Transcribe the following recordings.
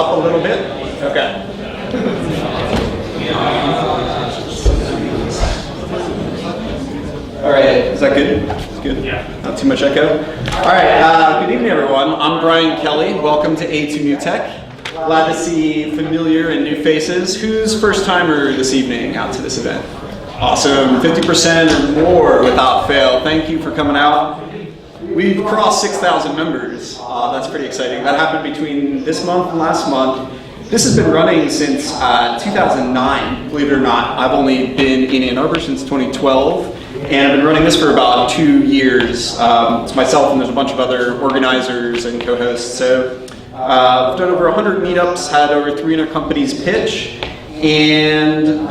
up a little bit? Okay. All right, is that good? It's good? Yeah. Not too much echo? All right, good evening everyone. I'm Brian Kelly. Welcome to A2 New Tech. Glad to see familiar and new faces. Who's first timer this evening out to this event? Awesome, 50% or more without fail. Thank you for coming out. We've crossed 6,000 members. That's pretty exciting. That happened between this month and last month. This has been running since 2009, believe it or not. I've only been in Ann Arbor since 2012. And I've been running this for about 2 years. It's myself and there's a bunch of other organizers and co-hosts. So I've done over 100 meetups, had over 300 companies pitch, and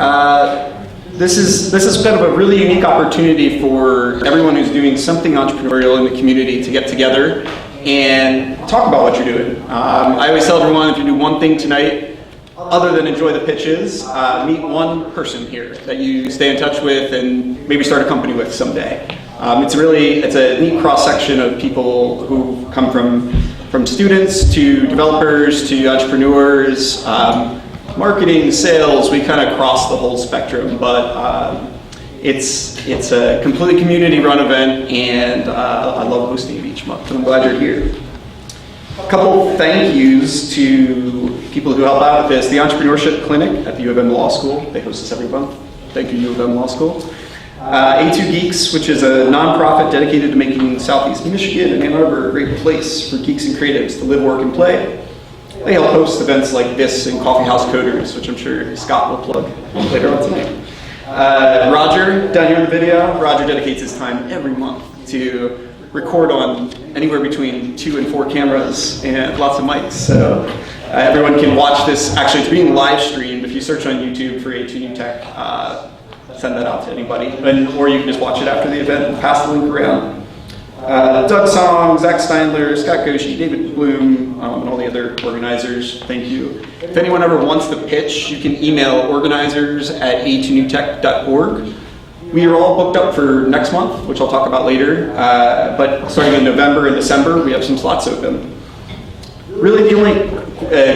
this is kind of a really unique opportunity for everyone who's doing something entrepreneurial in the community to get together and talk about what you're doing. I always tell everyone, if you do one thing tonight, other than enjoy the pitches, meet one person here that you stay in touch with and maybe start a company with someday. It's a neat cross-section of people who come from students to developers to entrepreneurs, marketing, sales. We kind of cross the whole spectrum, but it's a completely community-run event, and I love hosting it each month, and I'm glad you're here. A couple thank yous to people who help out with this. The Entrepreneurship Clinic at the U of M Law School. They host this every month. Thank you, U of M Law School. A2 Geeks, which is a nonprofit dedicated to making Southeast Michigan and Ann Arbor a great place for geeks and creatives to live, work, and play. They help host events like this and Coffee House Coders, which I'm sure Scott will plug later on tonight. Roger, down here in the video, Roger dedicates his time every month to record on anywhere between 2 and 4 cameras and lots of mics. So everyone can watch this. Actually, it's being live streamed. If you search on YouTube for A2 New Tech, send that out to anybody. Or you can just watch it after the event and pass the link around. Doug Song, Zach Steinler, Scott Goshi, David Bloom, and all the other organizers, thank you. If anyone ever wants to pitch, you can email organizers@a2newtech.org. We are all booked up for next month, which I'll talk about later, but starting in November and December, we have some slots open. Really the only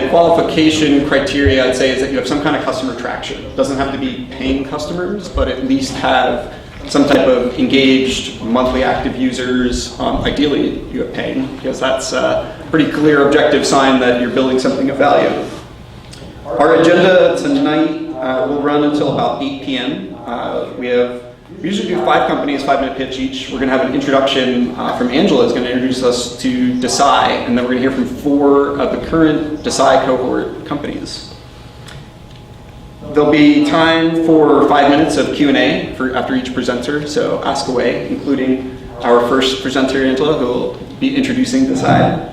qualification criteria I'd say is that you have some kind of customer traction. It doesn't have to be paying customers, but at least have some type of engaged monthly active users. Ideally, you have paying, because that's a pretty clear objective sign that you're building something of value. Our agenda tonight will run until about 8 p.m. We usually do 5 companies, 5-minute pitch each. We're going to have an introduction from Angela, who's going to introduce us to Desai, and then we're going to hear from 4 of the current Desai cohort companies. There'll be time for 5 minutes of Q&A after each presenter, so ask away, including our first presenter, Angela, who will be introducing Desai.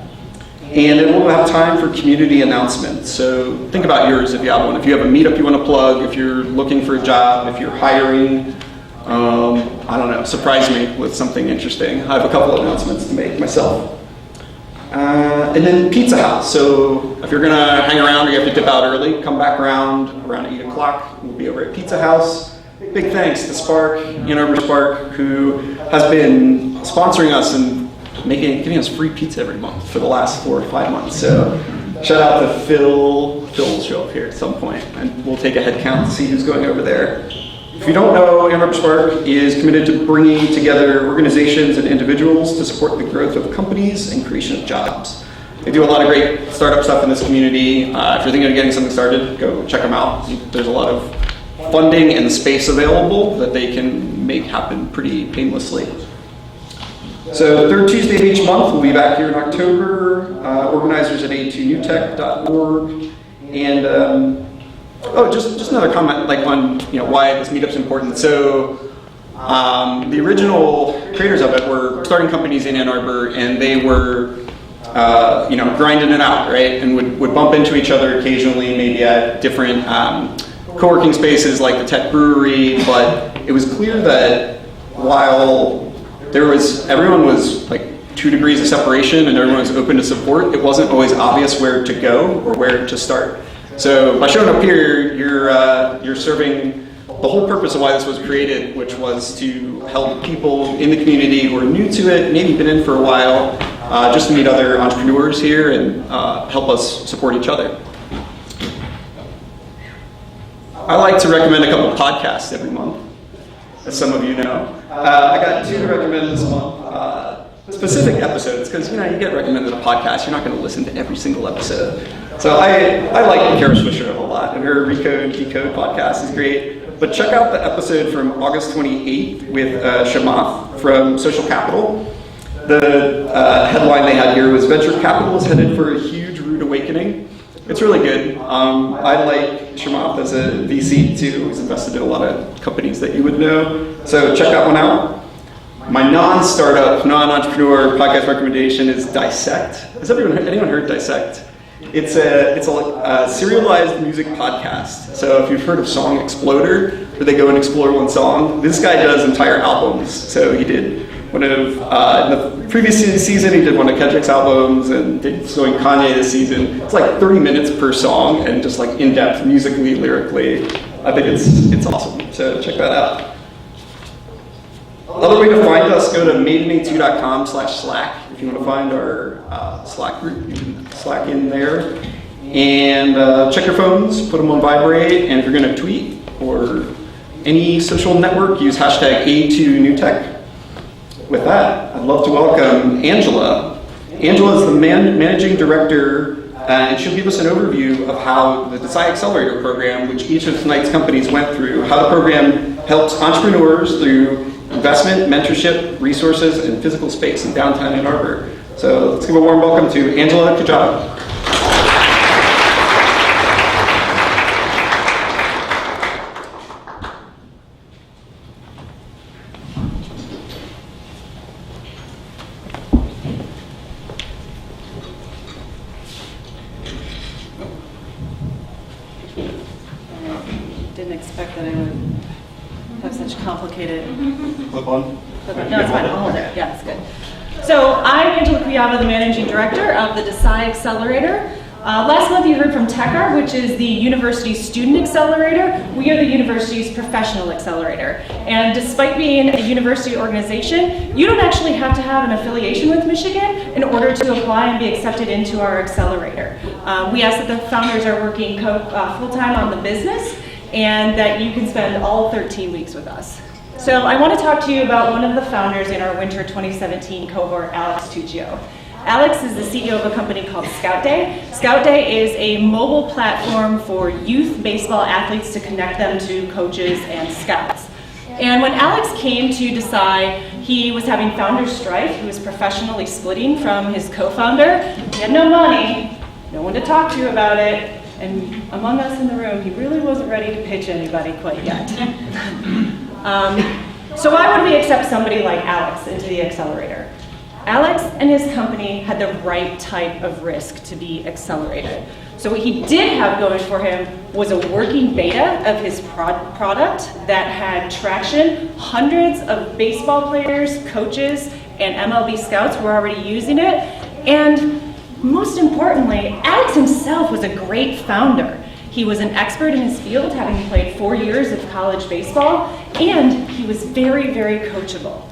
And then we'll have time for community announcements. So think about yours if you have one. If you have a meetup you want to plug, if you're looking for a job, if you're hiring, I don't know, surprise me with something interesting. I have a couple of announcements to make myself. And then Pizza House. So if you're gonna hang around or you have to dip out early, come back around 8 o'clock. We'll be over at Pizza House. Big thanks to Spark, Ann Arbor Spark, who has been sponsoring us and giving us free pizza every month for the last 4 or 5 months. So shout out to Phil. Phil will show up here at some point, and we'll take a head count to see who's going over there. If you don't know, Ann Arbor Spark is committed to bringing together organizations and individuals to support the growth of companies and creation of jobs. They do a lot of great startup stuff in this community. If you're thinking of getting something started, go check them out. There's a lot of funding and space available that they can make happen pretty painlessly. So the 3rd Tuesday of each month, we'll be back here in October. Organizers at a2newtech.org. And just another comment, like on why this meetup's important. So the original creators of it were starting companies in Ann Arbor, and they were grinding it out, right? And would bump into each other occasionally, maybe at different co-working spaces like the Tech Brewery. But it was clear that while everyone was like 2 degrees of separation and everyone was open to support, it wasn't always obvious where to go or where to start. So by showing up here, you're serving the whole purpose of why this was created, which was to help people in the community who are new to it, maybe been in for a while, just to meet other entrepreneurs here and help us support each other. I like to recommend a couple podcasts every month, as some of you know. I got 2 to recommend this month. Specific episodes, because you get recommended a podcast, you're not going to listen to every single episode. So I like Kara Swisher a lot, and her Recode, Decode podcast is great. But check out the episode from August 28th with Shamath from Social Capital. The headline they had here was Venture Capital is headed for a huge rude awakening. It's really good. I like Shamath as a VC too. He's invested in a lot of companies that you would know. So check that one out. My non-startup, non-entrepreneur podcast recommendation is Dissect. Has anyone heard Dissect? It's a serialized music podcast. So if you've heard of Song Exploder, where they go and explore one song, this guy does entire albums. So he did one of, in the previous season, he did one of Kendrick's albums, and he's doing Kanye this season. It's like 30 minutes per song, and just like in-depth musically, lyrically. I think it's awesome. So check that out. Another way to find us, go to maidenme2.com/Slack. If you want to find our Slack group, you can Slack in there. And check your phones, put them on vibrate, and if you're going to tweet or any social network, use hashtag A2NewTech. With that, I'd love to welcome Angela. Angela is the managing director, and she'll give us an overview of how the Desai Accelerator program, which each of tonight's companies went through, how the program helps entrepreneurs through investment, mentorship, resources, and physical space in downtown Ann Arbor. So let's give a warm welcome to Angela Kujava. Didn't expect that I would have such complicated... Flip on. No, it's fine. I'll hold it. Yeah, it's good. So I'm Angela Kujava, the Managing Director of the Desai Accelerator. Last month you heard from TechArb, which is the university's student accelerator. We are the university's professional accelerator. And despite being a university organization, you don't actually have to have an affiliation with Michigan in order to apply and be accepted into our accelerator. We ask that the founders are working full-time on the business and that you can spend all 13 weeks with us. So I want to talk to you about one of the founders in our winter 2017 cohort, Alex Tuccio. Alex is the CEO of a company called Scout Day. Scout Day is a mobile platform for youth baseball athletes to connect them to coaches and scouts. And when Alex came to Desai, he was having founder strife. He was professionally splitting from his co-founder. He had no money, no one to talk to about it, and among us in the room, he really wasn't ready to pitch anybody quite yet. So why would we accept somebody like Alex into the accelerator? Alex and his company had the right type of risk to be accelerated. So what he did have going for him was a working beta of his product that had traction. Hundreds of baseball players, coaches, and MLB scouts were already using it. And most importantly, Alex himself was a great founder. He was an expert in his field, having played 4 years of college baseball, and he was very, very coachable.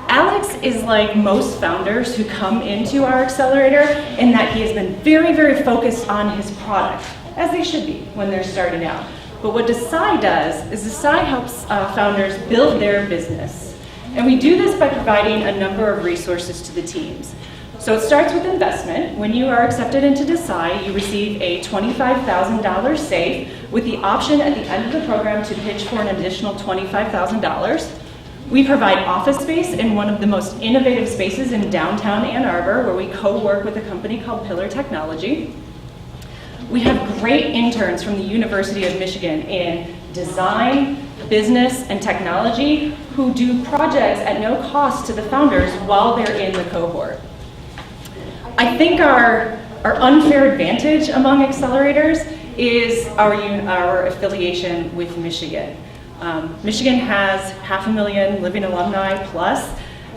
Alex is like most founders who come into our accelerator in that he has been very, very focused on his product, as they should be when they're starting out. But what Desai does is Desai helps founders build their business. And we do this by providing a number of resources to the teams. So it starts with investment. When you are accepted into Desai, you receive a $25,000 safe with the option at the end of the program to pitch for an additional $25,000. We provide office space in one of the most innovative spaces in downtown Ann Arbor, where we co-work with a company called Pillar Technology. We have great interns from the University of Michigan in design, business, and technology who do projects at no cost to the founders while they're in the cohort. I think our unfair advantage among accelerators is our affiliation with Michigan. Michigan has 500,000 living alumni plus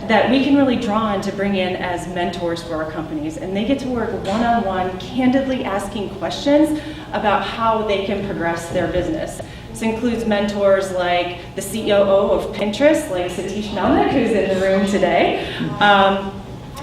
that we can really draw on to bring in as mentors for our companies, and they get to work one-on-one, candidly asking questions about how they can progress their business. This includes mentors like the COO of Pinterest, like Satish Melnick, who's in the room today.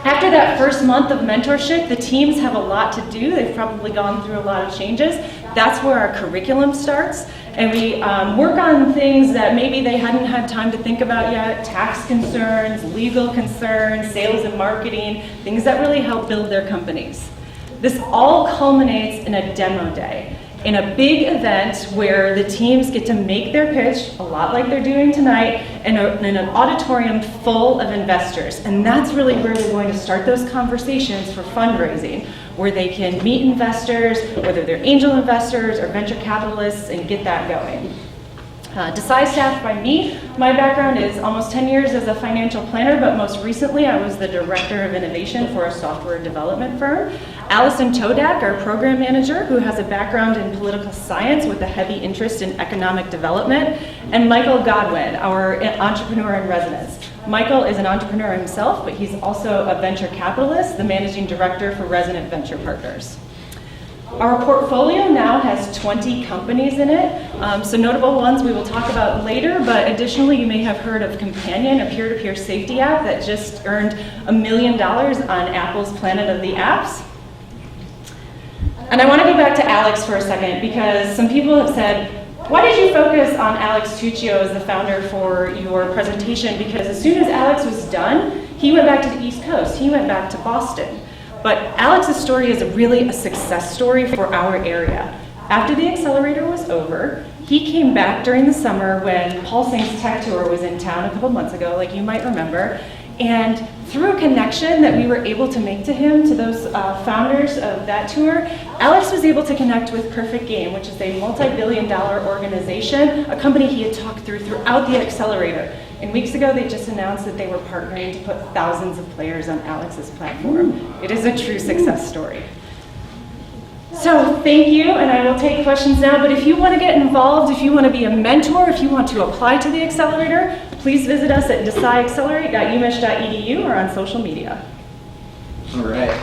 After that first month of mentorship, the teams have a lot to do. They've probably gone through a lot of changes. That's where our curriculum starts. And we work on things that maybe they hadn't had time to think about yet, tax concerns, legal concerns, sales and marketing, things that really help build their companies. This all culminates in a demo day, in a big event where the teams get to make their pitch, a lot like they're doing tonight, in an auditorium full of investors. And that's really where we're going to start those conversations for fundraising, where they can meet investors, whether they're angel investors or venture capitalists, and get that going. Desai staffed by me. My background is almost 10 years as a financial planner, but most recently I was the director of innovation for a software development firm. Allison Todak, our program manager, who has a background in political science with a heavy interest in economic development, and Michael Godwin, our entrepreneur in residence. Michael is an entrepreneur himself, but he's also a venture capitalist, the managing director for Resident Venture Partners. Our portfolio now has 20 companies in it, so notable ones we will talk about later, but additionally you may have heard of Companion, a peer-to-peer safety app that just earned $1 million on Apple's Planet of the Apps. And I want to go back to Alex for a second, because some people have said, why did you focus on Alex Tuccio as the founder for your presentation? Because as soon as Alex was done, he went back to the East Coast, he went back to Boston. But Alex's story is really a success story for our area. After the accelerator was over, he came back during the summer when Paul Singh's tech tour was in town a couple months ago, like you might remember, and through a connection that we were able to make to him, to those founders of that tour, Alex was able to connect with Perfect Game, which is a multi-billion-dollar organization, a company he had talked throughout the accelerator. And weeks ago, they just announced that they were partnering to put thousands of players on Alex's platform. It is a true success story. So thank you, and I will take questions now, but if you want to get involved, if you want to be a mentor, if you want to apply to the accelerator, please visit us at desaiaccelerate.umich.edu or on social media. All right.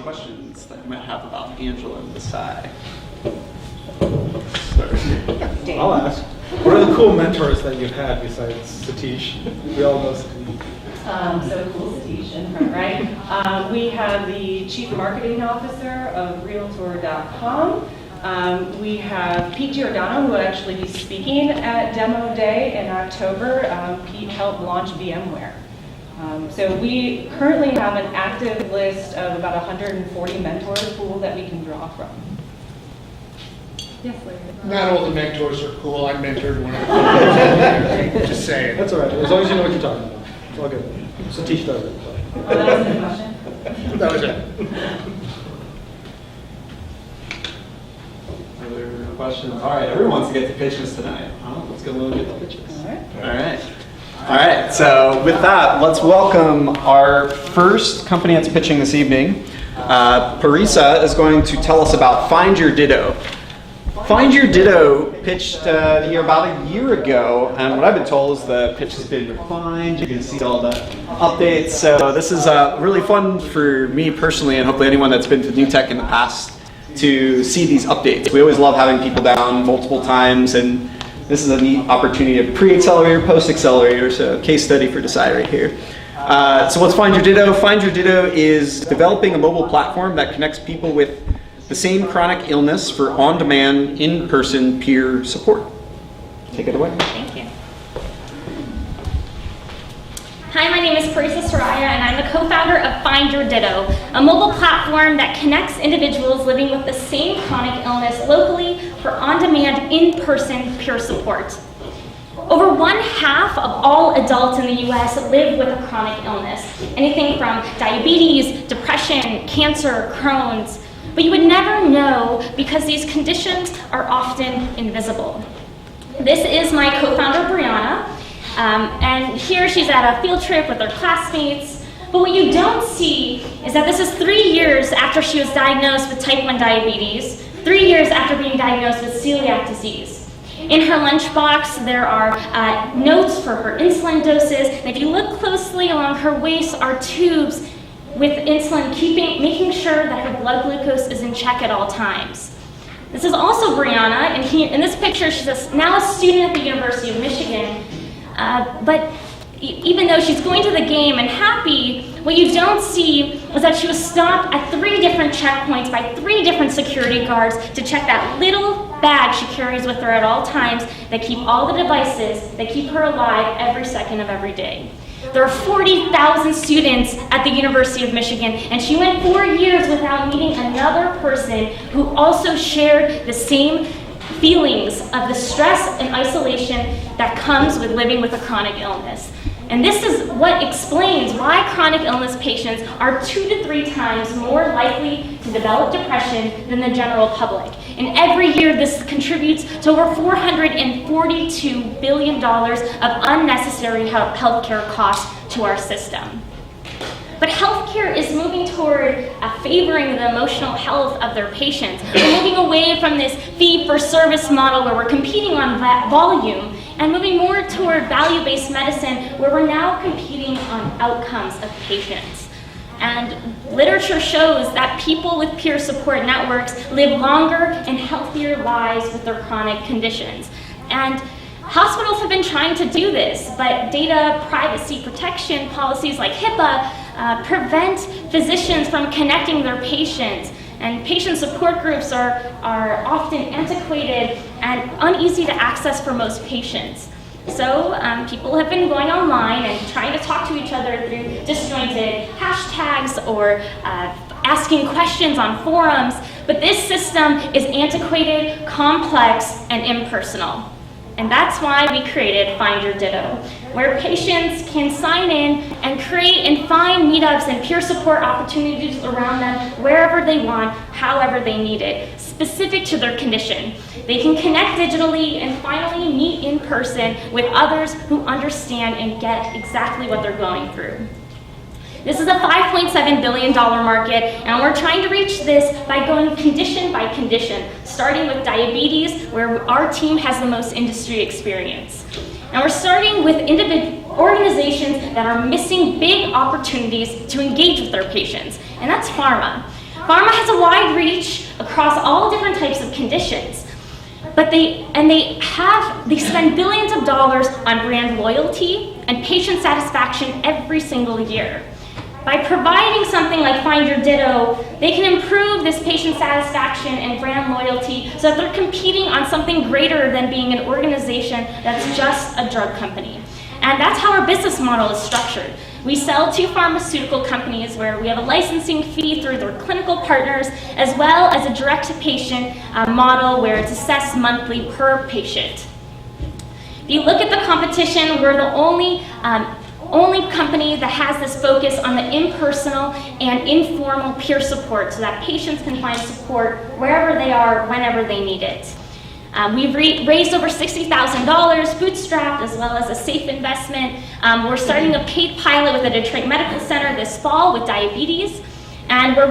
Questions that you might have about Angela and Desai. I'll ask. What are the cool mentors that you've had besides Satish? We all know Satish. So cool, Satish in front, right? We have the Chief Marketing Officer of Realtor.com. We have Pete Giordano, who will actually be speaking at Demo Day in October. Pete helped launch VMware. So we currently have an active list of about 140 mentor pool that we can draw from. Yes, Larry. Not all the mentors are cool. I mentored one of them. Just saying. That's all right, as long as you know what you're talking about. It's all good. Satish does it. Oh, that was the question? That was it. Other questions? All right, everyone wants to get to pitches tonight. Let's go and get the pitches. All right, so with that, let's welcome our first company that's pitching this evening. Parisa is going to tell us about Find Your Ditto. Find Your Ditto pitched here about a year ago, and what I've been told is the pitch has been refined. You can see all the updates. So this is really fun for me personally, and hopefully anyone that's been to New Tech in the past to see these updates. We always love having people down multiple times, and this is a neat opportunity of pre-accelerator, post-accelerator, so case study for Desai right here. So what's Find Your Ditto? Find Your Ditto is developing a mobile platform that connects people with the same chronic illness for on-demand, in-person peer support. Take it away. Thank you. Hi, my name is Parisa Soraya, and I'm the co-founder of Find Your Ditto, a mobile platform that connects individuals living with the same chronic illness locally for on-demand, in-person peer support. Over 1/2 of all adults in the US live with a chronic illness, anything from diabetes, depression, cancer, Crohn's. But you would never know because these conditions are often invisible. This is my co-founder, Brianna. And here she's at a field trip with her classmates. But what you don't see is that this is 3 years after she was diagnosed with type 1 diabetes, 3 years after being diagnosed with celiac disease. In her lunchbox, there are notes for her insulin doses. And if you look closely along her waist are tubes with insulin, making sure that her blood glucose is in check at all times. This is also Brianna, and in this picture, she's now a student at the University of Michigan. But even though she's going to the game and happy, what you don't see is that she was stopped at 3 different checkpoints by 3 different security guards to check that little bag she carries with her at all times that keep all the devices that keep her alive every second of every day. There are 40,000 students at the University of Michigan, and she went 4 years without meeting another person who also shared the same feelings of the stress and isolation that comes with living with a chronic illness. And this is what explains why chronic illness patients are 2 to 3 times more likely to develop depression than the general public. And every year this contributes to over $442 billion of unnecessary healthcare costs to our system. But healthcare is moving toward favoring the emotional health of their patients. We're moving away from this fee-for-service model where we're competing on volume and moving more toward value-based medicine where we're now competing on outcomes of patients. And literature shows that people with peer support networks live longer and healthier lives with their chronic conditions. And hospitals have been trying to do this, but data privacy protection policies like HIPAA prevent physicians from connecting their patients. And patient support groups are often antiquated and uneasy to access for most patients. So people have been going online and trying to talk to each other through disjointed hashtags or asking questions on forums, but this system is antiquated, complex, and impersonal. And that's why we created Find Your Ditto, where patients can sign in and create and find meetups and peer support opportunities around them wherever they want, however they need it, specific to their condition. They can connect digitally and finally meet in person with others who understand and get exactly what they're going through. This is a $5.7 billion market, and we're trying to reach this by going condition by condition, starting with diabetes, where our team has the most industry experience. And we're starting with organizations that are missing big opportunities to engage with their patients, and that's pharma. Pharma has a wide reach across all different types of conditions, but they spend billions of dollars on brand loyalty and patient satisfaction every single year. By providing something like Find Your Ditto, they can improve this patient satisfaction and brand loyalty so that they're competing on something greater than being an organization that's just a drug company. And that's how our business model is structured. We sell to pharmaceutical companies where we have a licensing fee through their clinical partners, as well as a direct-to-patient model where it's assessed monthly per patient. If you look at the competition, we're the only company that has this focus on the impersonal and informal peer support so that patients can find support wherever they are, whenever they need it. We've raised over $60,000, bootstrapped, as well as a safe investment. We're starting a paid pilot with the Detroit Medical Center this fall with diabetes. And we're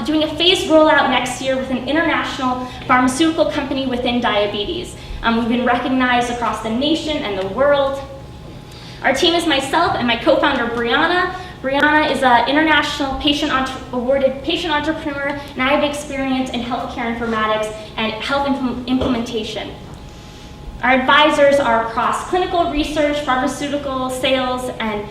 doing a phased rollout next year with an international pharmaceutical company within diabetes. We've been recognized across the nation and the world. Our team is myself and my co-founder, Brianna. Brianna is an international awarded patient entrepreneur, and I have experience in healthcare informatics and health implementation. Our advisors are across clinical research, pharmaceutical sales, and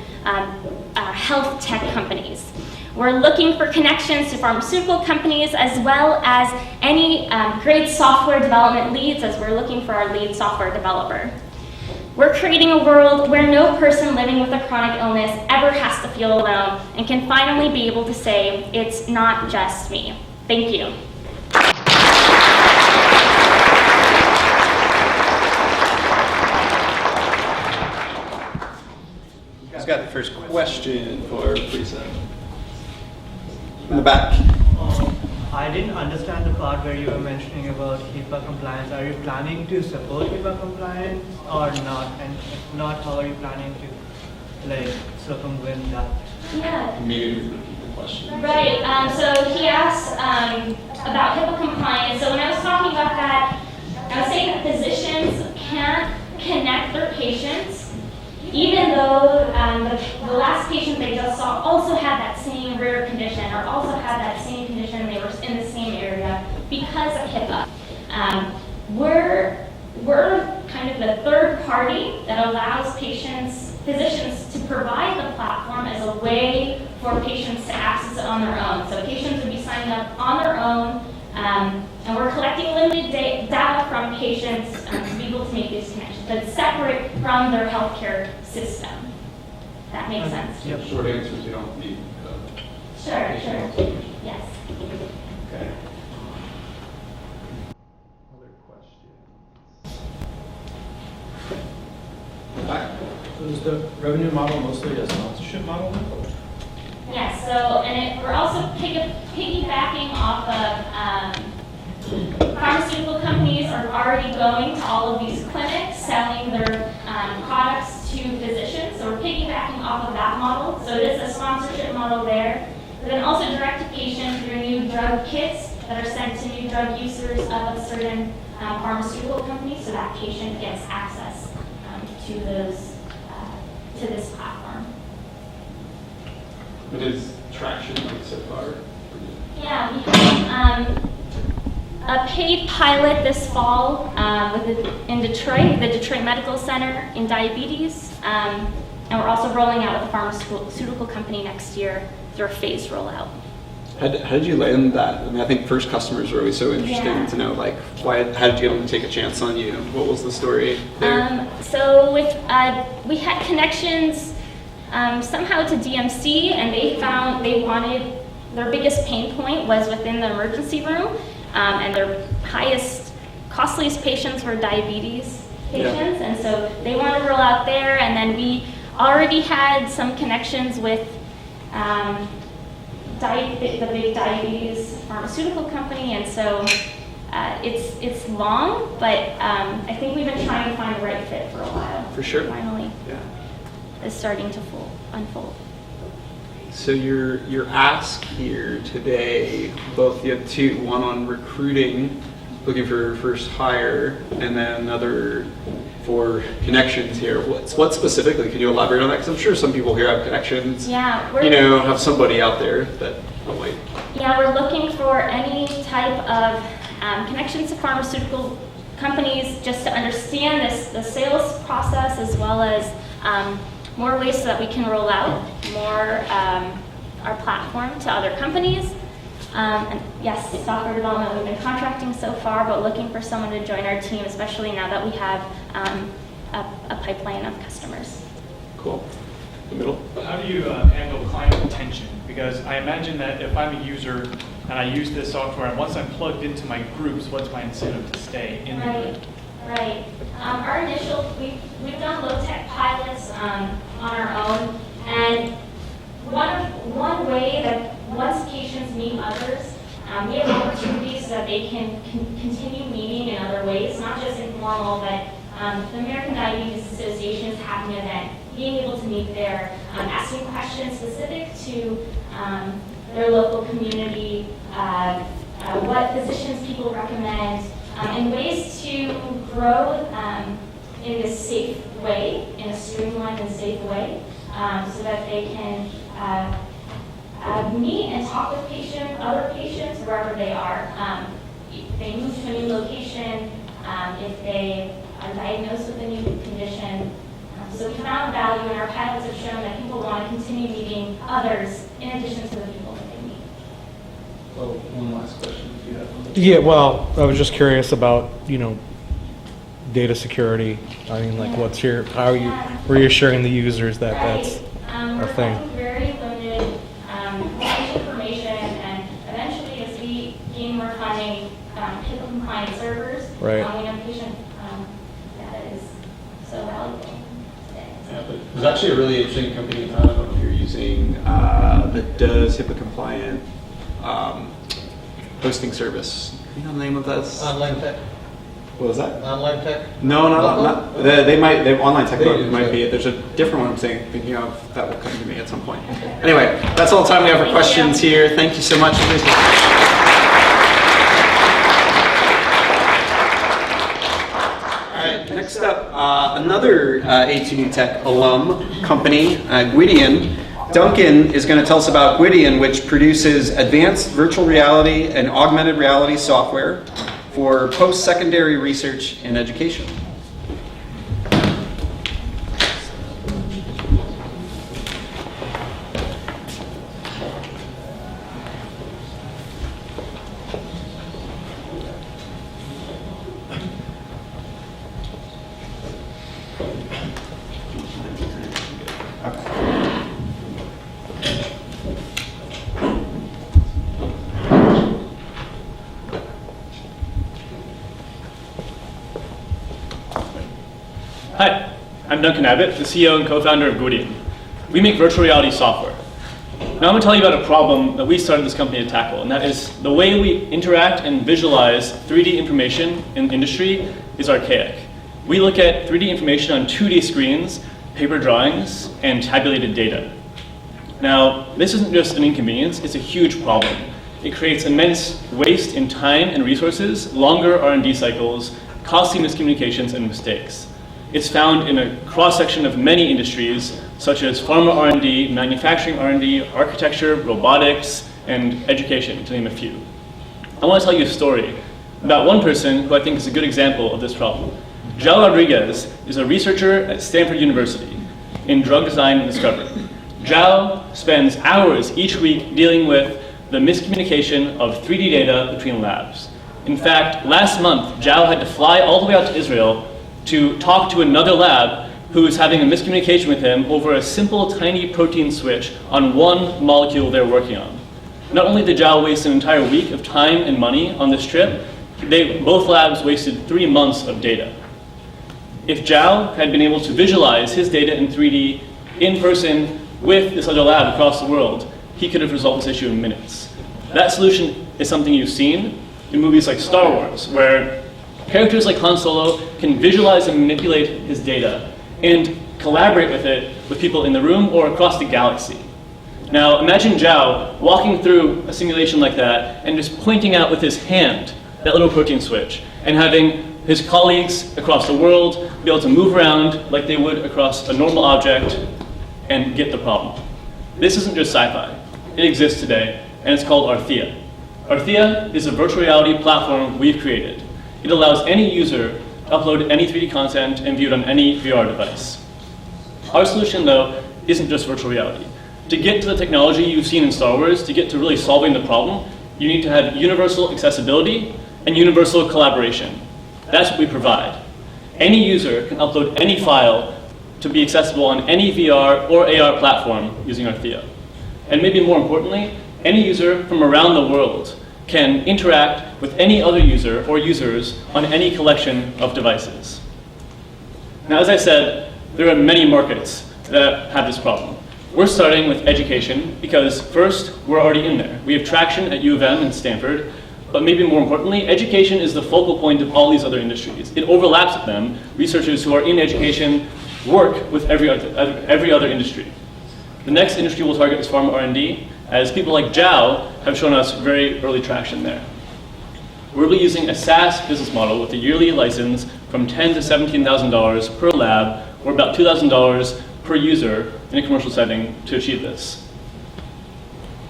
health tech companies. We're looking for connections to pharmaceutical companies as well as any great software development leads, as we're looking for our lead software developer. We're creating a world where no person living with a chronic illness ever has to feel alone and can finally be able to say, it's not just me. Thank you. Who's got the first question for Parisa? In the back. I didn't understand the part where you were mentioning about HIPAA compliance. Are you planning to support HIPAA compliance or not? And if not, how are you planning to circumvent that? Yeah. Maybe repeat the question. Right. So he asked about HIPAA compliance. So when I was talking about that, I was saying that physicians can't connect their patients, even though the last patient they just saw also had that same rare condition or also had that same condition, they were in the same area because of HIPAA. party that allows physicians to provide the platform as a way for patients to access it on their own. So patients would be signing up on their own, and we're collecting limited data from patients to be able to make these connections, but separate from their healthcare system. That makes sense? Yep. Short answer is you don't need. Sure. Yes. Okay. Other questions? So is the revenue model mostly a sponsorship model? Yes, so, we're also piggybacking off of pharmaceutical companies are already going to all of these clinics, selling their products to physicians. So we're piggybacking off of that model. So it is a sponsorship model there. But then also direct to patient through new drug kits that are sent to new drug users of a certain pharmaceutical company, so that patient gets access to those to this platform. What is traction like so far? Yeah, we have a paid pilot this fall in Detroit, the Detroit Medical Center in diabetes, and we're also rolling out with a pharmaceutical company next year through a phased rollout. How did you land that? I mean, I think first customers are always so interesting Yeah. to know, like, how did you get them to take a chance on you? What was the story there? So we had connections somehow to DMC, and they wanted, their biggest pain point was within the emergency room, and their costliest patients were diabetes patients, and so they wanted to roll out there, and then we already had some connections with the big diabetes pharmaceutical company, and so it's long, but I think we've been trying to find the right fit for a while. For sure. Finally, Yeah. it's starting to unfold. So your ask here today, both you have two, one on recruiting, looking for first hire, and then another for connections here. What specifically? Can you elaborate on that? Because I'm sure some people here have connections. Yeah, Have somebody out there that might. Yeah, we're looking for any type of connections to pharmaceutical companies just to understand the sales process, as well as more ways so that we can roll out more our platform to other companies. And yes, software development, we've been contracting so far, but looking for someone to join our team, especially now that we have a pipeline of customers. Cool. The middle. How do you handle client retention? Because I imagine that if I'm a user and I use this software, and once I'm plugged into my groups, what's my incentive to stay in the group? Right. Our initial, we've done low-tech pilots on our own, and one way that once patients meet others, we have opportunities so that they can continue meeting in other ways, not just informal, but the American Diabetes Association is having an event, being able to meet there, asking questions specific to their local community, what physicians people recommend, and ways to grow in this safe way, in a streamlined and safe way, so that they can meet and talk with other patients wherever they are. If they move to a new location, if they are diagnosed with a new condition. So we found value, and our pilots have shown that people want to continue meeting others in addition to the people that they meet. Well, one last question if you have one. Yeah, well, I was just curious about, data security. I mean, like, how are you reassuring the users that that's We're a thing? collecting very limited information, and eventually, as we gain more funding, Hippo Compliance servers, Right. we know patient data is so valuable today. Yeah, but there's actually a really interesting company, I don't know if you're using, that does Hippo compliant hosting service. You know the name of this? Online tech. What was that? Online tech. No, not they online tech They might be. There's a different one I'm thinking of that will come to me at some point. Anyway, that's all the time we have for questions here. Thank you so much. All right, next up, another A2 New Tech alum company, Gyan. Duncan is going to tell us about Gyan, which produces advanced virtual reality and augmented reality software for post-secondary research and education. Hi, I'm Duncan Abbott, the CEO and co-founder of Gyan. We make virtual reality software. Now I'm going to tell you about a problem that we started this company to tackle, and that is the way we interact and visualize 3D information in the industry is archaic. We look at 3D information on 2D screens, paper drawings, and tabulated data. Now, this isn't just an inconvenience, it's a huge problem. It creates immense waste in time and resources, longer R&D cycles, costly miscommunications, and mistakes. It's found in a cross-section of many industries, such as pharma R&D, manufacturing R&D, architecture, robotics, and education, to name a few. I want to tell you a story about one person who I think is a good example of this problem. João Rodrigues is a researcher at Stanford University in drug design and discovery. João spends hours each week dealing with the miscommunication of 3D data between labs. In fact, last month, João had to fly all the way out to Israel to talk to another lab who was having a miscommunication with him over a simple tiny protein switch on one molecule they're working on. Not only did João waste an entire week of time and money on this trip, both labs wasted 3 months of data. If João had been able to visualize his data in 3D in person with this other lab across the world, he could have resolved this issue in minutes. That solution is something you've seen in movies like Star Wars, where characters like Han Solo can visualize and manipulate his data and collaborate with it with people in the room or across the galaxy. Now, imagine João walking through a simulation like that and just pointing out with his hand that little protein switch and having his colleagues across the world be able to move around like they would across a normal object and get the problem. This isn't just sci-fi. It exists today, and it's called Arthea. Arthea is a virtual reality platform we've created. It allows any user to upload any 3D content and view it on any VR device. Our solution, though, isn't just virtual reality. To get to the technology you've seen in Star Wars, to get to really solving the problem, you need to have universal accessibility and universal collaboration. That's what we provide. Any user can upload any file to be accessible on any VR or AR platform using Arthea. And maybe more importantly, any user from around the world can interact with any other user or users on any collection of devices. Now, as I said, there are many markets that have this problem. We're starting with education because first, we're already in there. We have traction at U of M and Stanford, but maybe more importantly, education is the focal point of all these other industries. It overlaps with them. Researchers who are in education work with every other industry. The next industry we'll target is pharma R&D, as people like João have shown us very early traction there. We'll be using a SaaS business model with a yearly license from $10,000 to $17,000 per lab, or about $2,000 per user in a commercial setting to achieve this.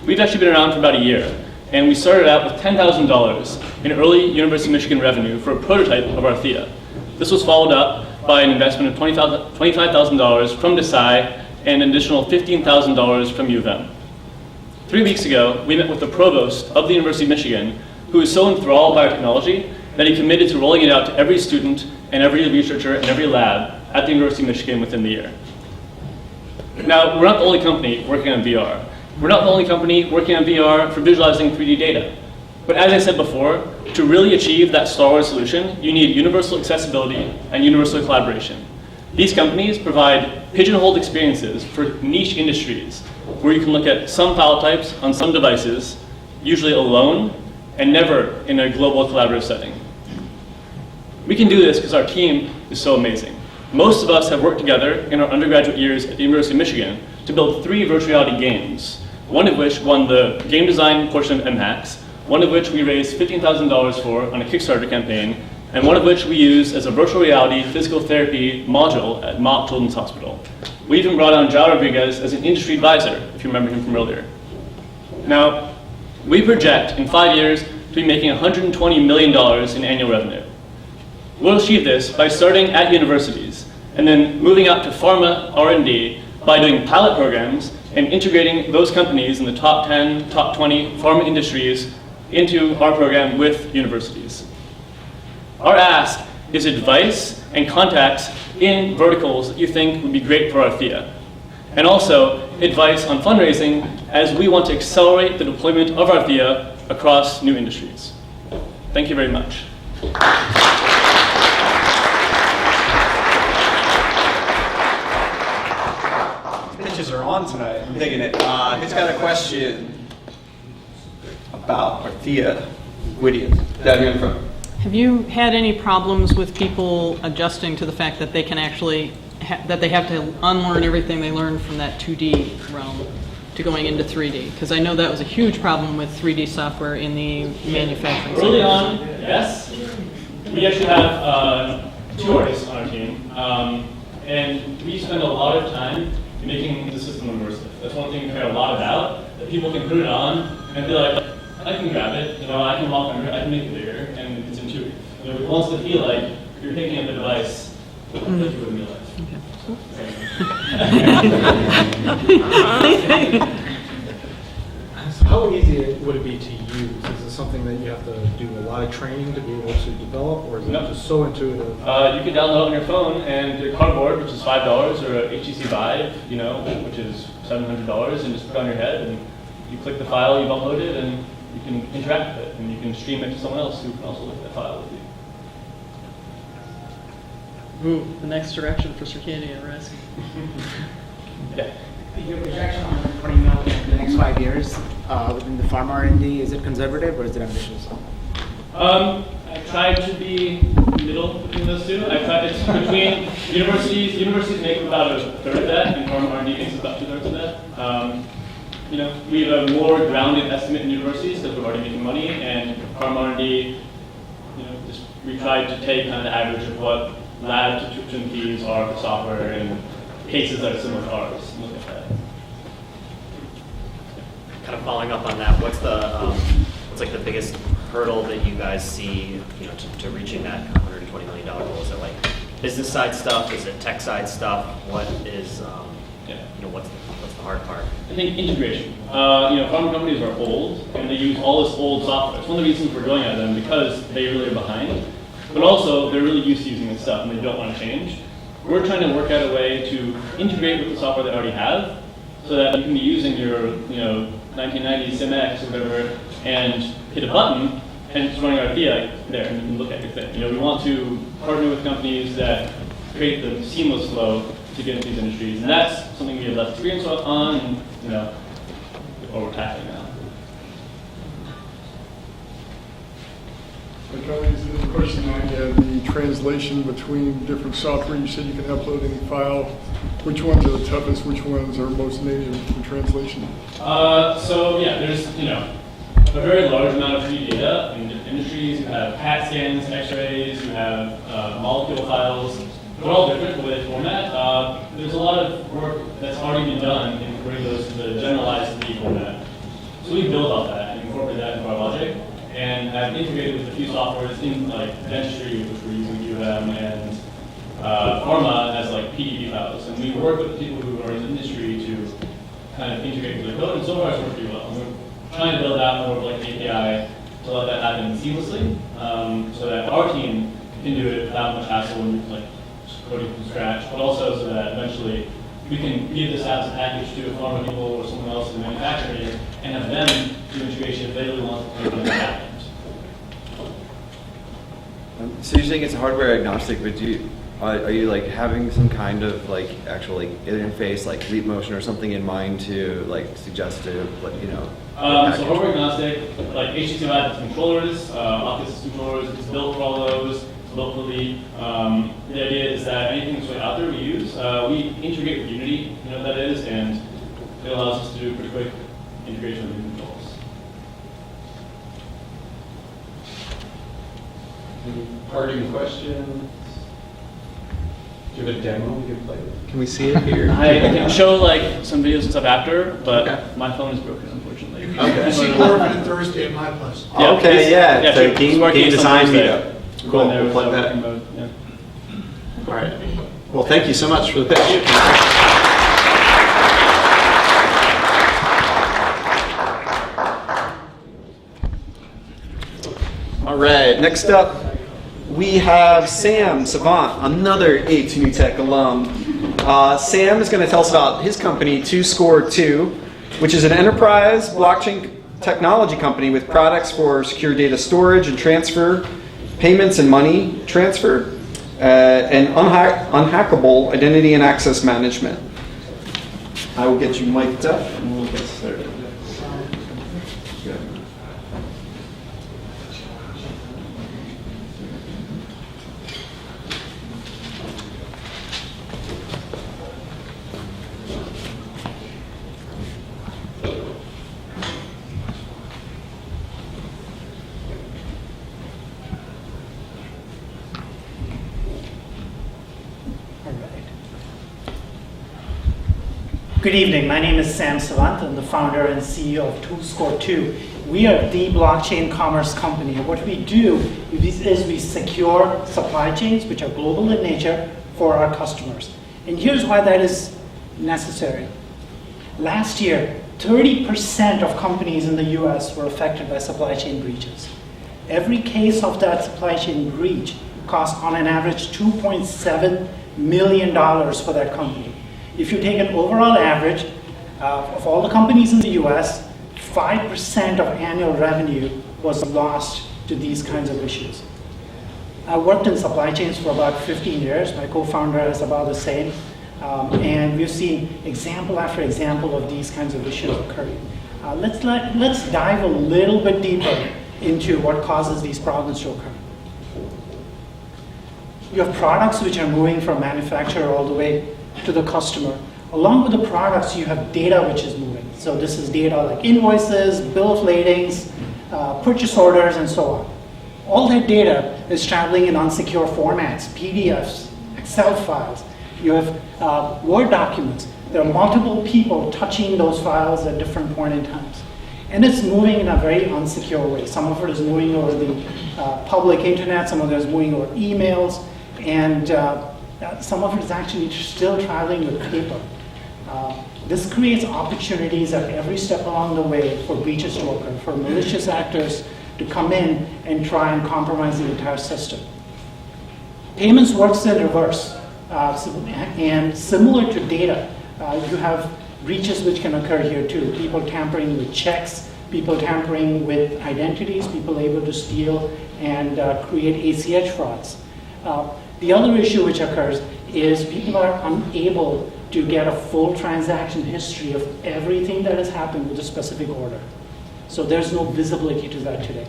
We've actually been around for about a year, and we started out with $10,000 in early University of Michigan revenue for a prototype of Arthea. This was followed up by an investment of $25,000 from Desai and an additional $15,000 from U of M. 3 weeks ago, we met with the provost of the University of Michigan, who was so enthralled by our technology that he committed to rolling it out to every student and every researcher and every lab at the University of Michigan within the year. Now, we're not the only company working on VR. We're not the only company working on VR for visualizing 3D data. But as I said before, to really achieve that Star Wars solution, you need universal accessibility and universal collaboration. These companies provide pigeonholed experiences for niche industries where you can look at some file types on some devices, usually alone, and never in a global collaborative setting. We can do this because our team is so amazing. Most of us have worked together in our undergraduate years at the University of Michigan to build 3 virtual reality games, one of which won the game design portion of MHAX, one of which we raised $15,000 for on a Kickstarter campaign, and one of which we use as a virtual reality physical therapy module at Mott Children's Hospital. We even brought on João Rodrigues as an industry advisor, if you remember him from earlier. Now, we project in 5 years to be making $120 million in annual revenue. We'll achieve this by starting at universities and then moving out to pharma R&D by doing pilot programs and integrating those companies in the top 10, top 20 pharma industries into our program with universities. Our ask is advice and contacts in verticals that you think would be great for Arthea, and also advice on fundraising as we want to accelerate the deployment of Arthea across new industries. Thank you very much. fun tonight. I'm digging it. Who's got a question about Parthia Gwydion? Down here in front. Have you had any problems with people adjusting to the fact that they can actually, that they have to unlearn everything they learned from that 2D realm to going into 3D? Because I know that was a huge problem with 3D software in the manufacturing sector. Early on, yes. We actually have 2 artists on our team, and we spend a lot of time making the system immersive. That's one thing we care a lot about, that people can put it on and be like, I can grab it, I can walk under it, I can make it bigger, and it's intuitive. It wants to feel like you're picking up a device that you would in real life. So how easy would it be to use? Is it something that you have to do a lot of training to be able to develop, or is it just so intuitive? You can download on your phone, and your cardboard, which is $5, or a HTC Vive, which is $700, and just put it on your head, and you click the file you've uploaded, and you can interact with it, and you can stream it to someone else who can also look at that file with you. Ooh, the next direction for circadian risk. Yeah. Your projection on $20 million in the next 5 years within the pharma R&D, is it conservative or is it ambitious? I tried to be middle between those two. I tried it's between universities. Universities make about a third of that, and pharma R&D makes about 2/3 of that. We have a more grounded estimate in universities because we're already making money, and pharma R&D, we tried to take kind of the average of what lab subscription fees are for software in cases that are similar to ours. Look at that. Kind of following up on that, what's like the biggest hurdle that you guys see, to reaching that $120 million goal? Is it like business side stuff? Is it tech side stuff? What is, what's the hard part? I think integration. Pharma companies are old, and they use all this old software. It's one of the reasons we're going at them, because they really are behind. But also, they're really used to using this stuff, and they don't want to change. We're trying to work out a way to integrate with the software they already have, so that you can be using your, 1990 SimX or whatever, and hit a button, and it's running RFIA there, and you can look at your thing. We want to partner with companies that create the seamless flow to get into these industries, and that's something we have less experience on, and, what we're tackling now. Charlie, is there a question on the translation between different software? You said you can upload any file. Which ones are the toughest? Which ones are most native for translation? There's a very large amount of free data in different industries. You have CAT scans, X-rays, you have molecule files. They're all different the way they format. There's a lot of work that's already been done in converting those to the generalized 3D format. So we built off that and incorporated that into our logic. And I've integrated with a few softwares in like dentistry, which we're using UM, and pharma as like PDB files. And we work with people who are in the industry to kind of integrate with the code, and so far it's worked pretty well. And we're trying to build out more of like an API to let that happen seamlessly, so that our team can do it without much hassle when you're like coding from scratch, but also so that eventually we can give this out as a package to a pharma people or someone else in manufacturing and have them do integration if they really want to make it happen. So you're saying it's hardware agnostic, but are you like having some kind of like actual like interface, like Leap Motion or something in mind to like suggest to So hardware agnostic, like HTC Vive controllers, Oculus controllers, it's built for all those. Locally, the idea is that anything that's out there we use, we integrate with Unity, what that is, and it allows us to do pretty quick integration with new controls. Any parting questions? Do you have a demo we can play with? Can we see it here? I can show like some videos and stuff after, but my phone is broken, unfortunately. You can see more of it Thursday at my place. Yeah, okay, yeah. So game design meetup. Cool. We'll plug that. All right. Well, thank you so much for the pitch. All right. Next up, we have Sam Savant, another A2 Tech alum. Sam is going to tell us about his company, 2Score2, which is an enterprise blockchain technology company with products for secure data storage and transfer, payments and money transfer, and unhackable identity and access management. I will get you mic'd up and we'll get started. Good evening, my name is Sam Savant. I'm the founder and CEO of TwoScore2. We are the blockchain commerce company. And what we do is we secure supply chains, which are global in nature, for our customers. And here's why that is necessary. Last year, 30% of companies in the US were affected by supply chain breaches. Every case of that supply chain breach cost on an average $2.7 million for that company. If you take an overall average of all the companies in the US, 5% of annual revenue was lost to these kinds of issues. I worked in supply chains for about 15 years. My co-founder is about the same. And we've seen example after example of these kinds of issues occurring. Let's dive a little bit deeper into what causes these problems to occur. You have products which are moving from manufacturer all the way to the customer. Along with the products, you have data which is moving. So this is data like invoices, bill of ladings, purchase orders, and so on. All that data is traveling in unsecure formats, PDFs, Excel files. You have Word documents. There are multiple people touching those files at different points in times. And it's moving in a very unsecure way. Some of it is moving over the public internet, some of it is moving over emails, and some of it is actually still traveling with paper. This creates opportunities at every step along the way for breaches to occur, for malicious actors to come in and try and compromise the entire system. Payments works in reverse. And similar to data, you have breaches which can occur here too. People tampering with checks, people tampering with identities, people able to steal and create ACH frauds. The other issue which occurs is people are unable to get a full transaction history of everything that has happened with a specific order. So there's no visibility to that today.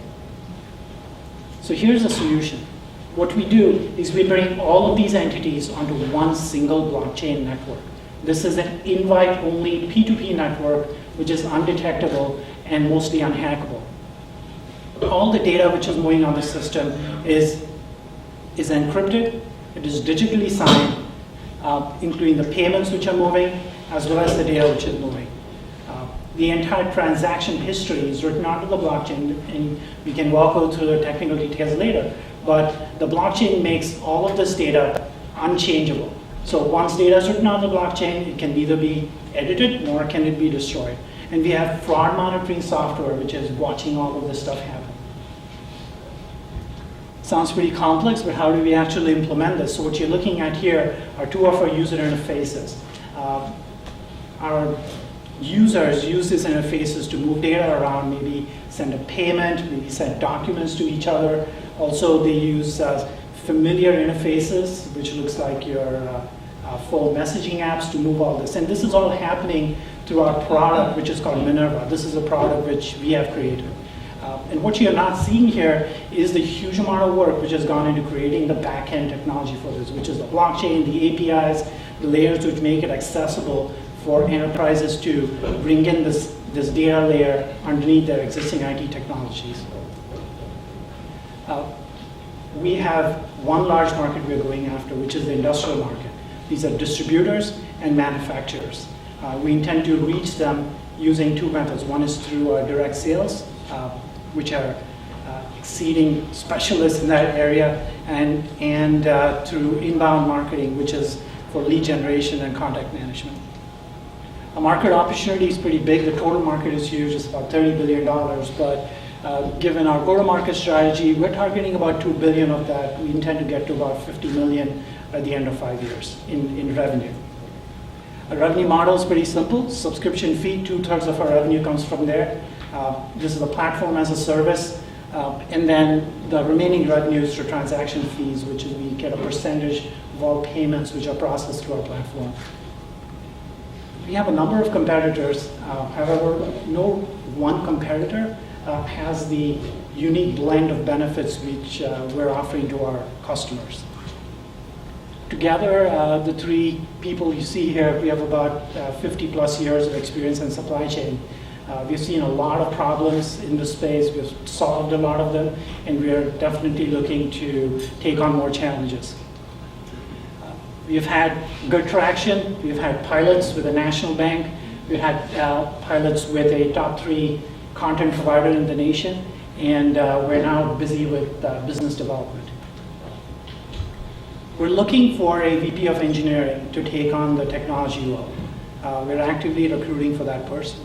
So here's a solution. What we do is we bring all of these entities onto one single blockchain network. This is an invite-only P2P network which is undetectable and mostly unhackable. All the data which is moving on the system is encrypted, it is digitally signed, including the payments which are moving, as well as the data which is moving. The entire transaction history is written onto the blockchain, and we can walk through the technical details later, but the blockchain makes all of this data unchangeable. So once data is written on the blockchain, it can either be edited nor can it be destroyed. And we have fraud monitoring software which is watching all of this stuff happen. Sounds pretty complex, but how do we actually implement this? So what you're looking at here are two of our user interfaces. Our users use these interfaces to move data around, maybe send a payment, maybe send documents to each other. Also, they use familiar interfaces, which looks like your phone messaging apps to move all this. And this is all happening through our product, which is called Minerva. This is a product which we have created. And what you're not seeing here is the huge amount of work which has gone into creating the back-end technology for this, which is the blockchain, the APIs, the layers which make it accessible for enterprises to bring in this data layer underneath their existing IT technologies. We have one large market we're going after, which is the industrial market. These are distributors and manufacturers. We intend to reach them using two methods. One is through direct sales, which are exceeding specialists in that area, and through inbound marketing, which is for lead generation and contact management. The market opportunity is pretty big. The total market is huge. It's about $30 billion, but given our go-to-market strategy, we're targeting about $2 billion of that. We intend to get to about $50 million at the end of 5 years in revenue. Our revenue model is pretty simple. Subscription fee, 2/3 of our revenue comes from there. This is a platform as a service. And then the remaining revenues through transaction fees, which is we get a percentage of all payments which are processed through our platform. We have a number of competitors. However, no one competitor has the unique blend of benefits which we're offering to our customers. Together, the three people you see here, we have about 50 plus years of experience in supply chain. We've seen a lot of problems in the space. We've solved a lot of them, and we are definitely looking to take on more challenges. We've had good traction. We've had pilots with a national bank. We've had pilots with a top 3 content provider in the nation, and we're now busy with business development. We're looking for a VP of engineering to take on the technology role. We're actively recruiting for that person.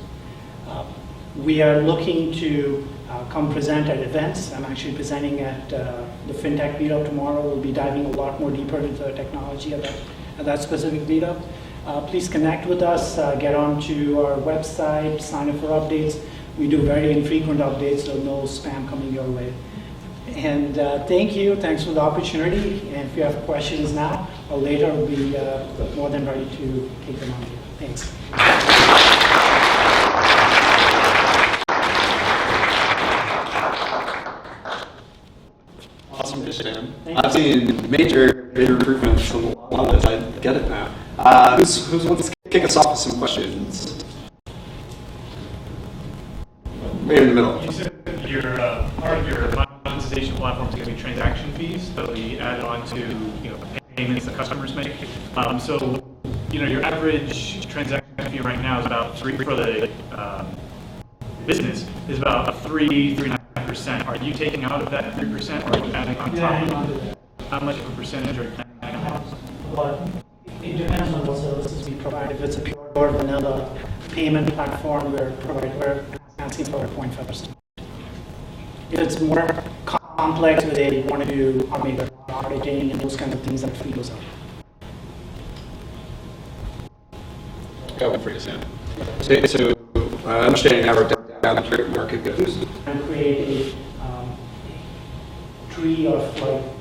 We are looking to come present at events. I'm actually presenting at the FinTech meetup tomorrow. We'll be diving a lot more deeper into the technology at that specific meetup. Please connect with us, get onto our website, sign up for updates. We do very infrequent updates, so no spam coming your way. And thank you, thanks for the opportunity. And if you have questions now or later, we'll be more than ready to take them on here. Thanks. Awesome, Sam. I've seen major improvements on a lot of this. I get it now. Who wants to kick us off with some questions? Right in the middle. You said your part of your monetization platform is going to be transaction fees that will be added on to payments that customers make. So your average transaction fee right now is about 3 for the business is about 3.5%. Are you taking out of that 3%, or are you adding on top of it? How much of a percentage are you adding on? But it depends on what services we provide. If it's a pure vanilla payment platform, we're asking for 0.5%. If it's more complex, where they want to do automated auditing and those kinds of things, that fee goes up. Got one for you, Sam. So understanding how we're down the credit market goes. And create a tree of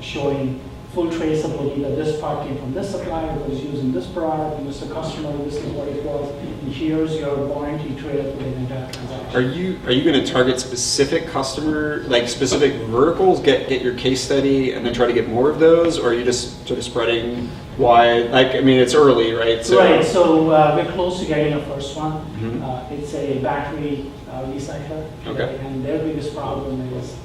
showing full traceability that this part came from this supplier, was using this product, and Mr. Customer, this is what it was, and here's your warranty trail for the entire transaction. Are you going to target specific customer, like specific verticals, get your case study, and then try to get more of those, or are you just sort of spreading wide? It's early, right? Right. So we're close to getting a first one. Mm-hmm. It's a battery recycler, okay. And their biggest problem is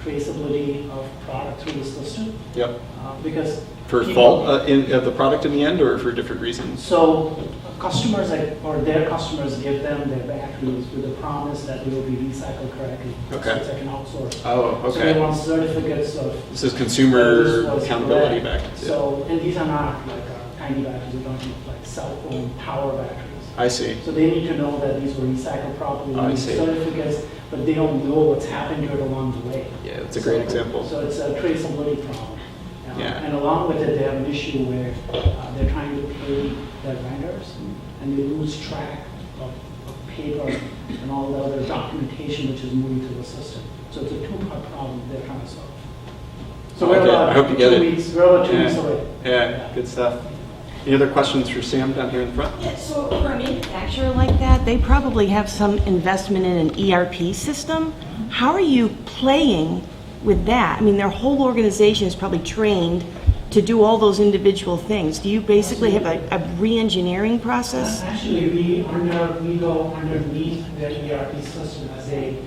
traceability of product through the system. Yep. Because for fault of the product in the end, or for different reasons? So customers or their customers give them their batteries with the promise that they will be recycled correctly. Okay. So it's like an outsource. Oh, okay. So they want certificates of. This is consumer accountability back. So, and these are not like tiny batteries. They don't need like cell phone power batteries. I see. So they need to know that these were recycled properly. I see. Certificates, but they don't know what's happened to it along the way. Yeah, that's a great example. So it's a traceability problem. Yeah. And along with it, they have an issue where they're trying to pay their vendors, and they lose track of paper and all the other documentation which is moving through the system. So it's a 2-part problem they're trying to solve. So we're about I hope you get 2 it. weeks. We're about 2 weeks away. Yeah, good stuff. Any other questions for Sam down here in the front? Yeah, so for a manufacturer like that, they probably have some investment in an ERP system. How are you playing with that? I mean, their whole organization is probably trained to do all those individual things. Do you basically have a re-engineering process? Actually, we go underneath their ERP system as a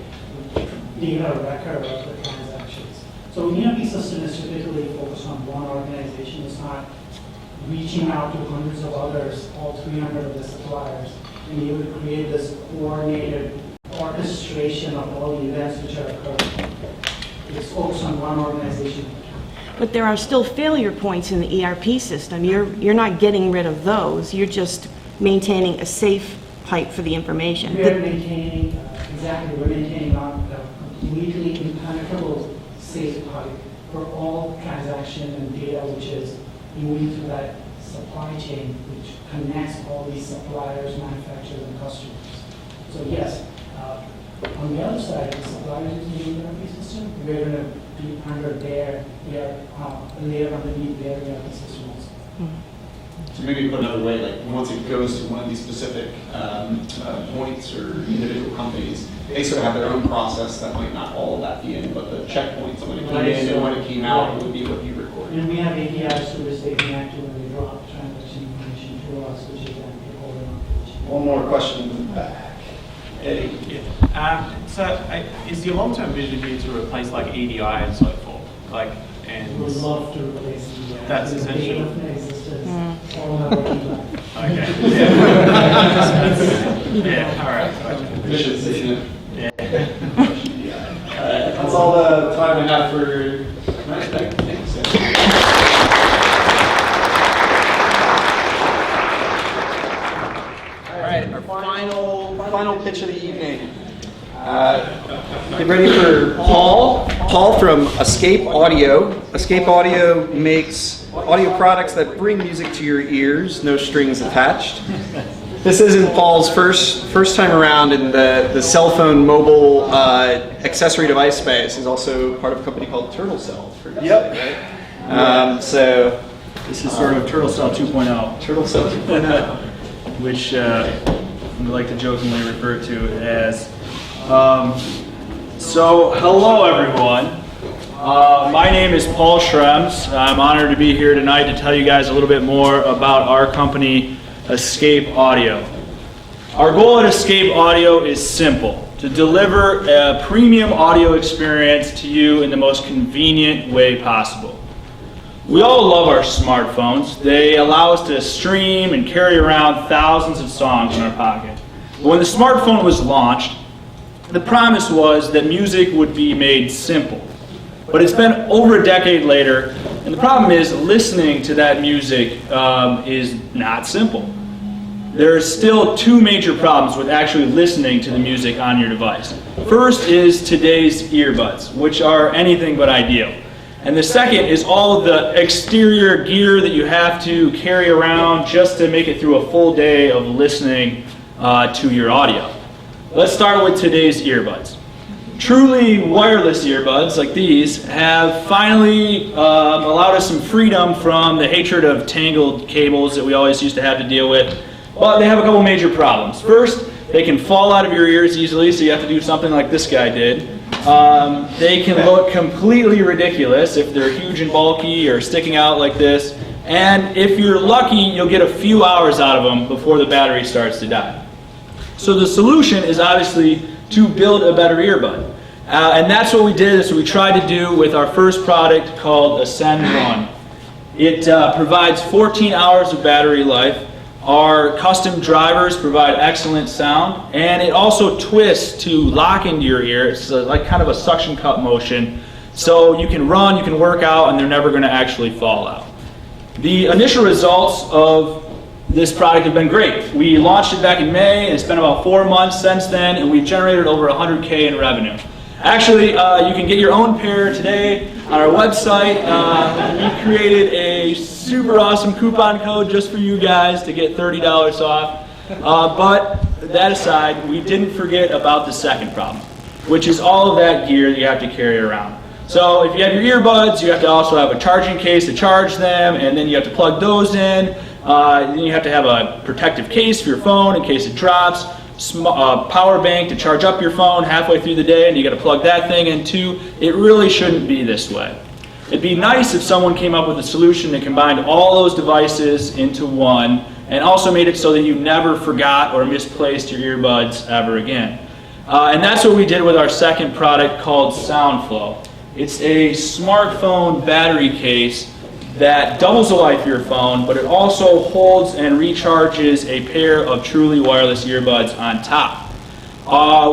data record of the transactions. So an ERP system is typically focused on one organization. It's not reaching out to hundreds of others, all 300 of the suppliers, and be able to create this coordinated orchestration of all the events which are occurring. It's focused on one organization. But there are still failure points in the ERP system. You're not getting rid of those. You're just maintaining a safe pipe for the information. We're maintaining, we're maintaining a completely impenetrable safe pipe for all transaction and data which is moving through that supply chain, which connects all these suppliers, manufacturers, and customers. So yes, on the other side, the suppliers using the ERP system, we're going to be under their layer underneath their ERP system also. So maybe put another way, like once it goes to one of these specific points or individual companies, they sort of have their own process that might not all of that be in, but the checkpoints, when it came in and when it came out, would be what you recorded. And we have APIs to which they connect to when they drop transaction information to us, which is then recorded on page. One more question in the back. Eddie. Is your long-term vision here to replace like EDI and so forth? Like, and We would love to replace the that's essential. All of our working life. Okay. Yeah. All right. Yeah. That's all the time I have for tonight. Thanks. All right, our final pitch of the evening. Get ready for Paul. Paul from Escape Audio. Escape Audio makes audio products that bring music to your ears, no strings attached. This isn't Paul's first time around in the cell phone mobile accessory device space. He's also part of a company called Turtle Cell. Yep. Right? So this is sort of Turtle Cell 2.0. Turtle Cell 2.0. Which we like to jokingly refer to as. So hello everyone. My name is Paul Schrems. I'm honored to be here tonight to tell you guys a little bit more about our company, Escape Audio. Our goal at Escape Audio is simple: to deliver a premium audio experience to you in the most convenient way possible. We all love our smartphones. They allow us to stream and carry around thousands of songs in our pocket. But when the smartphone was launched, the promise was that music would be made simple. But it's been over a decade later, and the problem is listening to that music is not simple. There are still two major problems with actually listening to the music on your device. First is today's earbuds, which are anything but ideal. And the second is all of the exterior gear that you have to carry around just to make it through a full day of listening to your audio. Let's start with today's earbuds. Truly wireless earbuds like these have finally allowed us some freedom from the hatred of tangled cables that we always used to have to deal with. But they have a couple major problems. First, they can fall out of your ears easily, so you have to do something like this guy did. They can look completely ridiculous if they're huge and bulky or sticking out like this. And if you're lucky, you'll get a few hours out of them before the battery starts to die. So the solution is obviously to build a better earbud. And that's what we did. That's what we tried to do with our first product called Ascend 1. It provides 14 hours of battery life. Our custom drivers provide excellent sound, and it also twists to lock into your ear. It's like kind of a suction cup motion, so you can run, you can work out, and they're never going to actually fall out. The initial results of this product have been great. We launched it back in May, and it's been about 4 months since then, and we've generated over $100K in revenue. Actually, you can get your own pair today on our website. We created a super awesome coupon code just for you guys to get $30 off. But that aside, we didn't forget about the second problem, which is all of that gear that you have to carry around. So if you have your earbuds, you have to also have a charging case to charge them, and then you have to plug those in. Then you have to have a protective case for your phone in case it drops. Power bank to charge up your phone halfway through the day, and you got to plug that thing in too. It really shouldn't be this way. It'd be nice if someone came up with a solution that combined all those devices into one and also made it so that you never forgot or misplaced your earbuds ever again. And that's what we did with our second product called SoundFlow. It's a smartphone battery case that doubles the life of your phone, but it also holds and recharges a pair of truly wireless earbuds on top.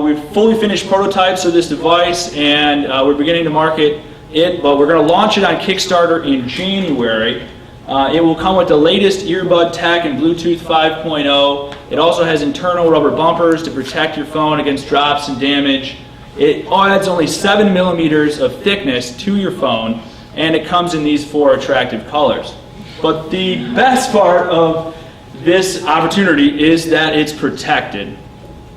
We've fully finished prototypes of this device, and we're beginning to market it, but we're going to launch it on Kickstarter in January. It will come with the latest earbud tech and Bluetooth 5.0. It also has internal rubber bumpers to protect your phone against drops and damage. It adds only 7 millimeters of thickness to your phone, and it comes in these 4 attractive colors. But the best part of this opportunity is that it's protected.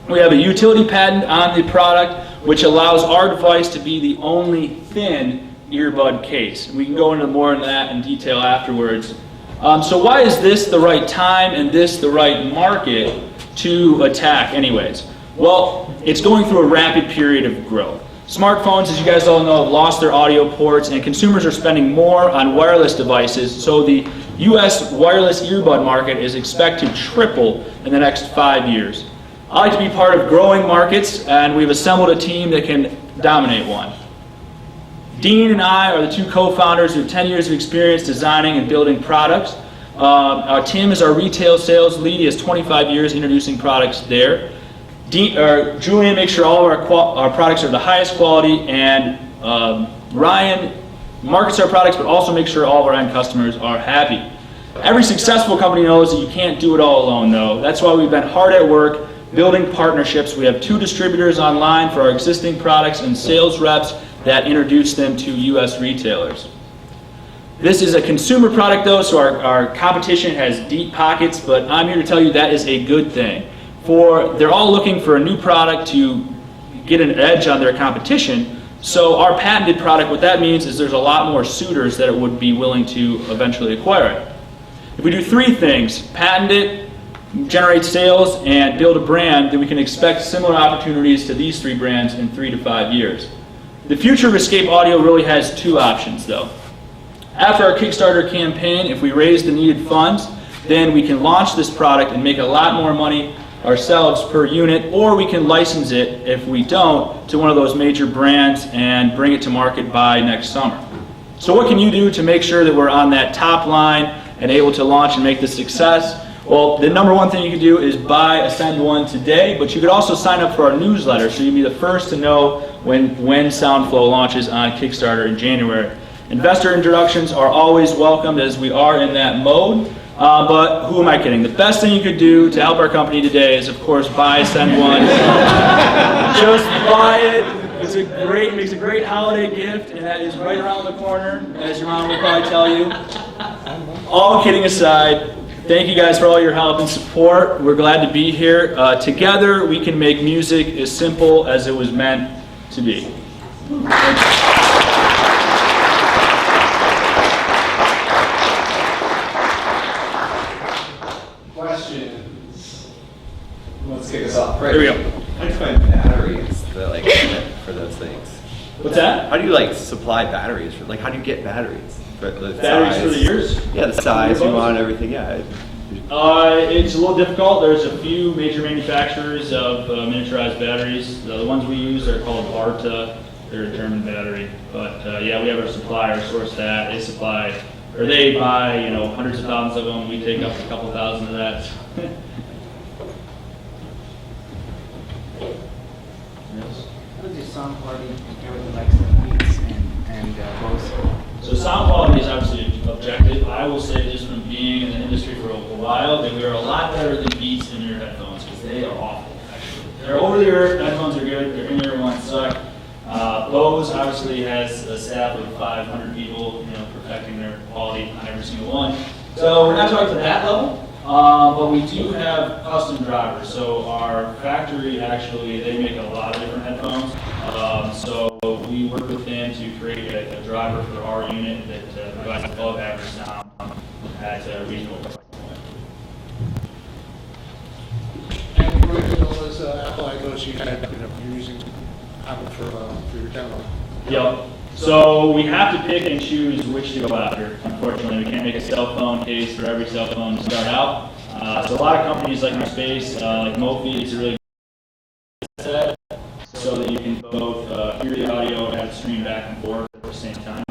We have a utility patent on the product, which allows our device to be the only thin earbud case. We can go into more on that in detail afterwards. So why is this the right time and this the right market to attack anyways? Well, it's going through a rapid period of growth. Smartphones, as you guys all know, have lost their audio ports, and consumers are spending more on wireless devices, so the US wireless earbud market is expected to triple in the next 5 years. I like to be part of growing markets, and we've assembled a team that can dominate one. Dean and I are the two co-founders who have 10 years of experience designing and building products. Tim is our retail sales lead. He has 25 years introducing products there. Julian makes sure all of our products are the highest quality, and Ryan markets our products but also makes sure all of our end customers are happy. Every successful company knows that you can't do it all alone, though. That's why we've been hard at work building partnerships. We have 2 distributors online for our existing products and sales reps that introduce them to US retailers. This is a consumer product though, so our competition has deep pockets, but I'm here to tell you that is a good thing. They're all looking for a new product to get an edge on their competition, so our patented product, what that means is there's a lot more suitors that would be willing to eventually acquire it. If we do 3 things, patent it, generate sales, and build a brand, then we can expect similar opportunities to these 3 brands in 3 to 5 years. The future of Escape Audio really has 2 options though. After our Kickstarter campaign, if we raise the needed funds, then we can launch this product and make a lot more money ourselves per unit, or we can license it, if we don't, to one of those major brands and bring it to market by next summer. So what can you do to make sure that we're on that top line and able to launch and make this success? Well, the number 1 thing you can do is buy Ascend One today, but you could also sign up for our newsletter so you'll be the first to know when SoundFlow launches on Kickstarter in January. Investor introductions are always welcomed as we are in that mode, but who am I kidding? The best thing you could do to help our company today is, of course, buy Ascend One. Just buy it. Makes a great holiday gift, and that is right around the corner, as your mom will probably tell you. All kidding aside, thank you guys for all your help and support. We're glad to be here. Together, we can make music as simple as it was meant to be. Questions? Let's kick us off. Here we go. How do you find batteries for those things? What's that? How do you supply batteries for how do you get batteries? For the Batteries size? for the ears? Yeah, the size you want, everything. Yeah. It's a little difficult. There's a few major manufacturers of miniaturized batteries. The ones we use are called Arta. They're a German battery. But yeah, we have our supplier source that. They buy hundreds of thousands of them. We take up a couple thousand of that. Yes. How does your sound quality compare with the likes of Beats and Bose? So sound quality is obviously objective. I will say this from being in the industry for a while, that we are a lot better than Beats in-ear headphones, because they are awful, actually. Their over-the-ear headphones are good, their in-ear ones suck. Bose obviously has a staff of 500 people, perfecting their quality on every single one. So we're not talking to that level, but we do have custom drivers. So our factory actually, they make a lot of different headphones. So we work with them to create a driver for our unit that provides above average sound at a reasonable price point. And original is Apple iGos you're using Apple for your demo. Yep. So we have to pick and choose which to go after. Unfortunately, we can't make a cell phone case for every cell phone to start out. So a lot of companies like in our space, like Mophie, it's a really good set so that you can both hear the audio and have it stream back and forth at the same time.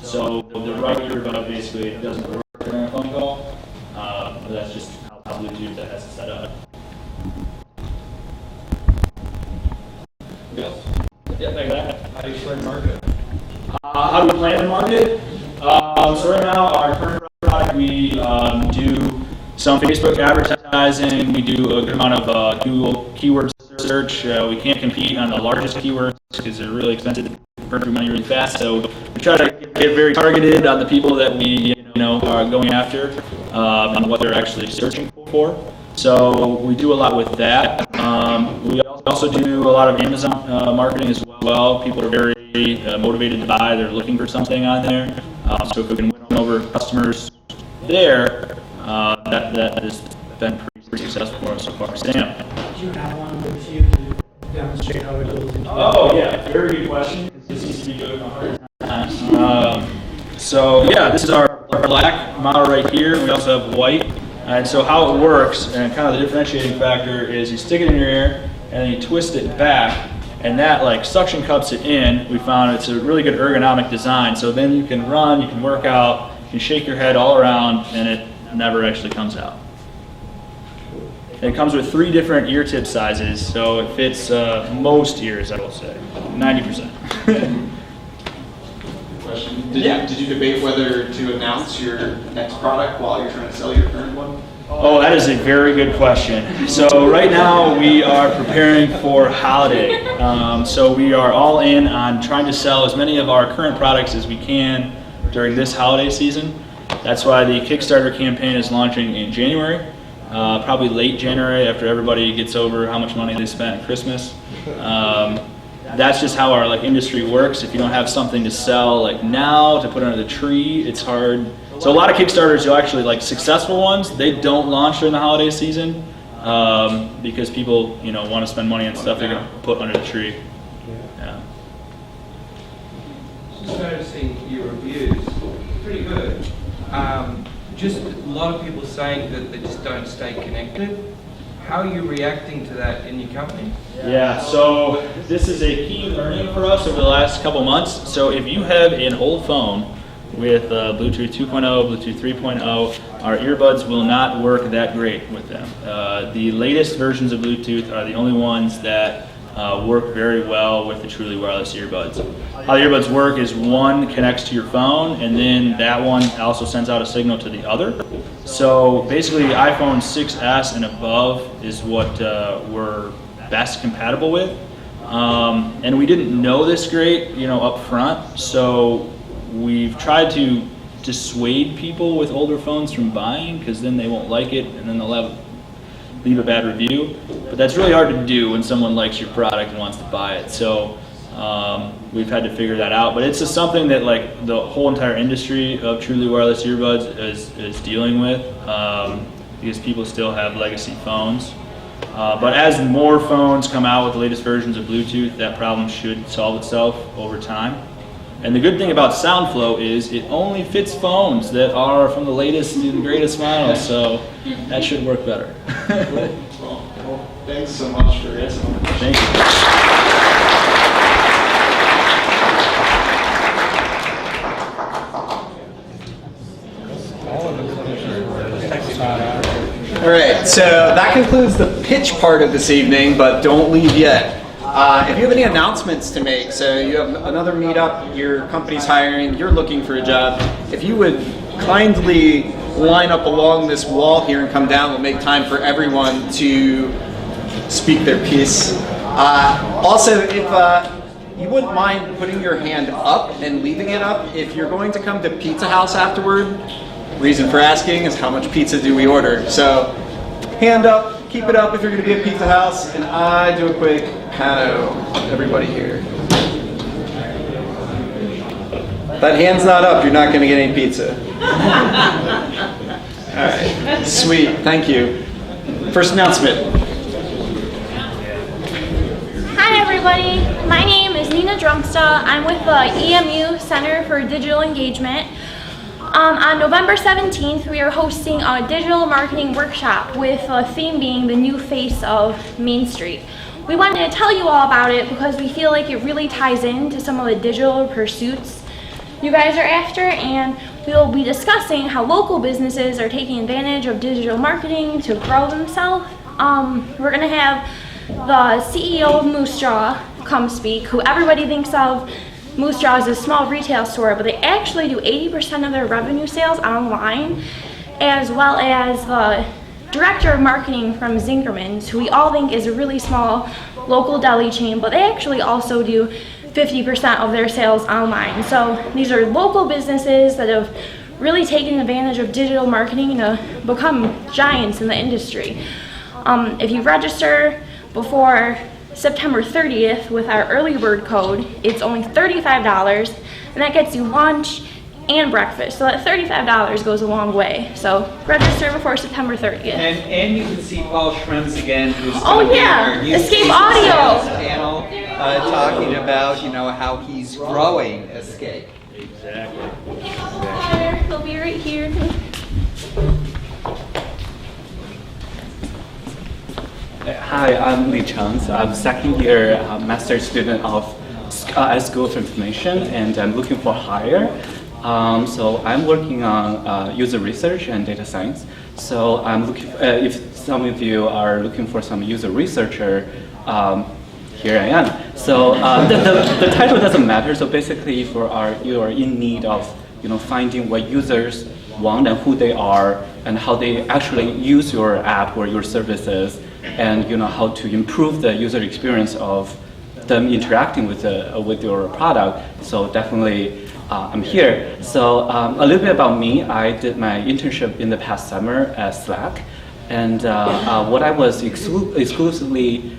So the right earbud basically doesn't work during a phone call, but that's just how Bluetooth that has it set up. Yeah, like that. How do you plan to market? How do we plan to market? So right now, our current product, we do some Facebook advertising. We do a good amount of Google keyword search. We can't compete on the largest keywords because they're really expensive to burn through money really fast. So we try to get very targeted on the people that we are going after and what they're actually searching for. So we do a lot with that. We also do a lot of Amazon marketing as well. People are very motivated to buy. They're looking for something on there. So if we can win over customers there, that has been pretty successful for us so far. Sam? Do you have one with you to demonstrate how it goes into Oh yeah, very good question. This seems to be good on hard times. So yeah, this is our black model right here. We also have white. And so how it works, and kind of the differentiating factor is you stick it in your ear and then you twist it back, and that like suction cups it in. We found it's a really good ergonomic design. So then you can run, you can work out, you can shake your head all around, and it never actually comes out. It comes with 3 different ear tip sizes, so it fits most ears, I will say, 90%. Question. Did you debate whether to announce your next product while you're trying to sell your current one? Oh, that is a very good question. So right now we are preparing for holiday. So we are all in on trying to sell as many of our current products as we can during this holiday season. That's why the Kickstarter campaign is launching in January, probably late January after everybody gets over how much money they spent at Christmas. That's just how our industry works. If you don't have something to sell now to put under the tree, it's hard. So a lot of Kickstarters, you'll actually successful ones, they don't launch during the holiday season because people want to spend money on stuff they're going to put under the tree. Yeah. Just noticing your reviews, pretty good. Just a lot of people saying that they just don't stay connected. How are you reacting to that in your company? Yeah, so this is a key learning for us over the last couple months. So if you have an old phone with Bluetooth 2.0, Bluetooth 3.0, our earbuds will not work that great with them. The latest versions of Bluetooth are the only ones that work very well with the truly wireless earbuds. How the earbuds work is one connects to your phone, and then that one also sends out a signal to the other. So basically iPhone 6S and above is what we're best compatible with. And we didn't know this great, up front, so we've tried to dissuade people with older phones from buying, because then they won't like it, and then they'll leave a bad review. But that's really hard to do when someone likes your product and wants to buy it. So we've had to figure that out. But it's just something that the whole entire industry of truly wireless earbuds is dealing with, because people still have legacy phones. But as more phones come out with the latest versions of Bluetooth, that problem should solve itself over time. And the good thing about SoundFlow is it only fits phones that are from the latest and greatest models, so that should work better. Well, thanks so much for answering. Thank you. All right, so that concludes the pitch part of this evening, but don't leave yet. If you have any announcements to make, so you have another meetup, your company's hiring, you're looking for a job, if you would kindly line up along this wall here and come down, we'll make time for everyone to speak their piece. Also, if you wouldn't mind putting your hand up and leaving it up, if you're going to come to Pizza House afterward, reason for asking is how much pizza do we order? So, hand up, keep it up if you're going to be at Pizza House, and I do a quick pano, everybody here. If that hand's not up, you're not going to get any pizza. All right, sweet, thank you. First announcement. Hi everybody, my name is Nina Drumsta. I'm with the EMU Center for Digital Engagement. On November 17th, we are hosting a digital marketing workshop with a theme being the new face of Main Street. We wanted to tell you all about it because we feel like it really ties into some of the digital pursuits you guys are after, and we'll be discussing how local businesses are taking advantage of digital marketing to grow themselves. We're going to have the CEO of Moose Jaw come speak, who everybody thinks of Moose Jaw is a small retail store, but they actually do 80% of their revenue sales online, as well as the director of marketing from Zinkerman's, who we all think is a really small local deli chain, but they actually also do 50% of their sales online. So these are local businesses that have really taken advantage of digital marketing to become giants in the industry. If you register before September 30th with our early bird code, it's only $35, and that gets you lunch and breakfast. So that $35 goes a long way. So register before September 30th. And you can see Paul Schrems again, who's Oh, gonna be yeah. on our Escape Youth Audio. Sales panel, talking about how he's growing Escape. Exactly. They'll be right here. Hi, I'm Lee Chang. I'm second year master student at School of Information, and I'm looking for hire. So I'm working on user research and data science. So I'm looking. If some of you are looking for some user researcher, here I am. So the title doesn't matter. So basically, you are in need of finding what users want and who they are and how they actually use your app or your services, and how to improve the user experience of them interacting with your product. So definitely I'm here. So a little bit about me. I did my internship in the past summer at Slack, and what I was exclusively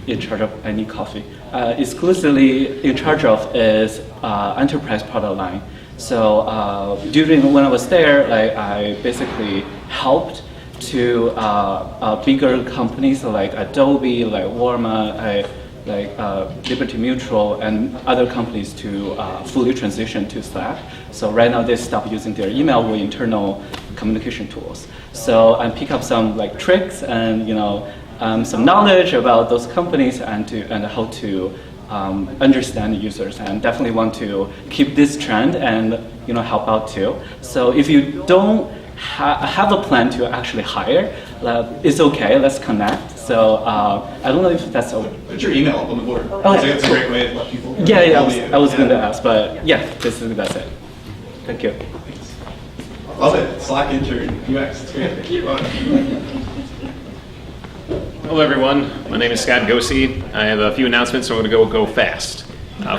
in charge of, I need coffee, exclusively in charge of is enterprise product line. So when I was there, I basically helped to bigger companies like Adobe, like Walmart, like Liberty Mutual, and other companies to fully transition to Slack. So right now they stop using their email or internal communication tools. So I pick up some tricks and some knowledge about those companies and how to understand the users, and definitely want to keep this trend and help out too. So if you don't have a plan to actually hire, it's okay, let's connect. So I don't know if that's Put your email up on the board. Oh, I think that's a great way to let people. Yeah, I was going to ask, but yeah, that's it. Thank you. Love it. Slack intern, UX. It's great. Hello everyone, my name is Scott Gosey. I have a few announcements, so I'm going to go fast.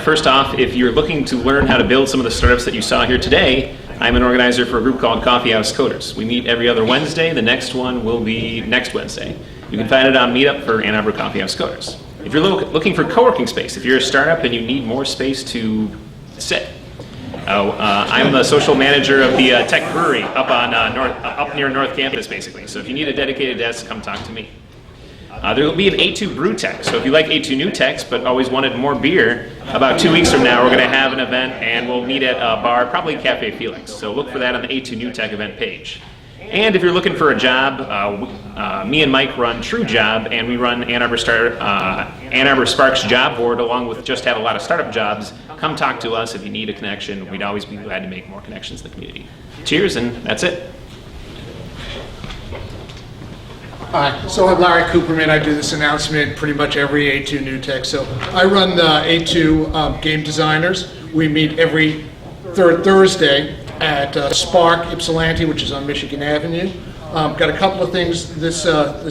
First off, if you're looking to learn how to build some of the startups that you saw here today, I'm an organizer for a group called Coffee House Coders. We meet every other Wednesday. The next one will be next Wednesday. You can find it on Meetup for Ann Arbor Coffee House Coders. If you're looking for co-working space, if you're a startup and you need more space to sit, I'm the social manager of the Tech Brewery up near North Campus, basically. So if you need a dedicated desk, come talk to me. There will be an A2 Brew Tech, so if you like A2 New Techs but always wanted more beer, about 2 weeks from now we're going to have an event and we'll meet at a bar, probably Cafe Felix. So look for that on the A2 New Tech event page. And if you're looking for a job, me and Mike run True Job, and we run Ann Arbor Sparks Job Board, along with just had a lot of startup jobs. Come talk to us if you need a connection. We'd always be glad to make more connections in the community. Cheers, and that's it. Hi, so I'm Larry Cooperman. I do this announcement pretty much every A2 New Tech. So I run the A2 Game Designers. We meet every third Thursday at Spark Ypsilanti, which is on Michigan Avenue. Got a couple of things this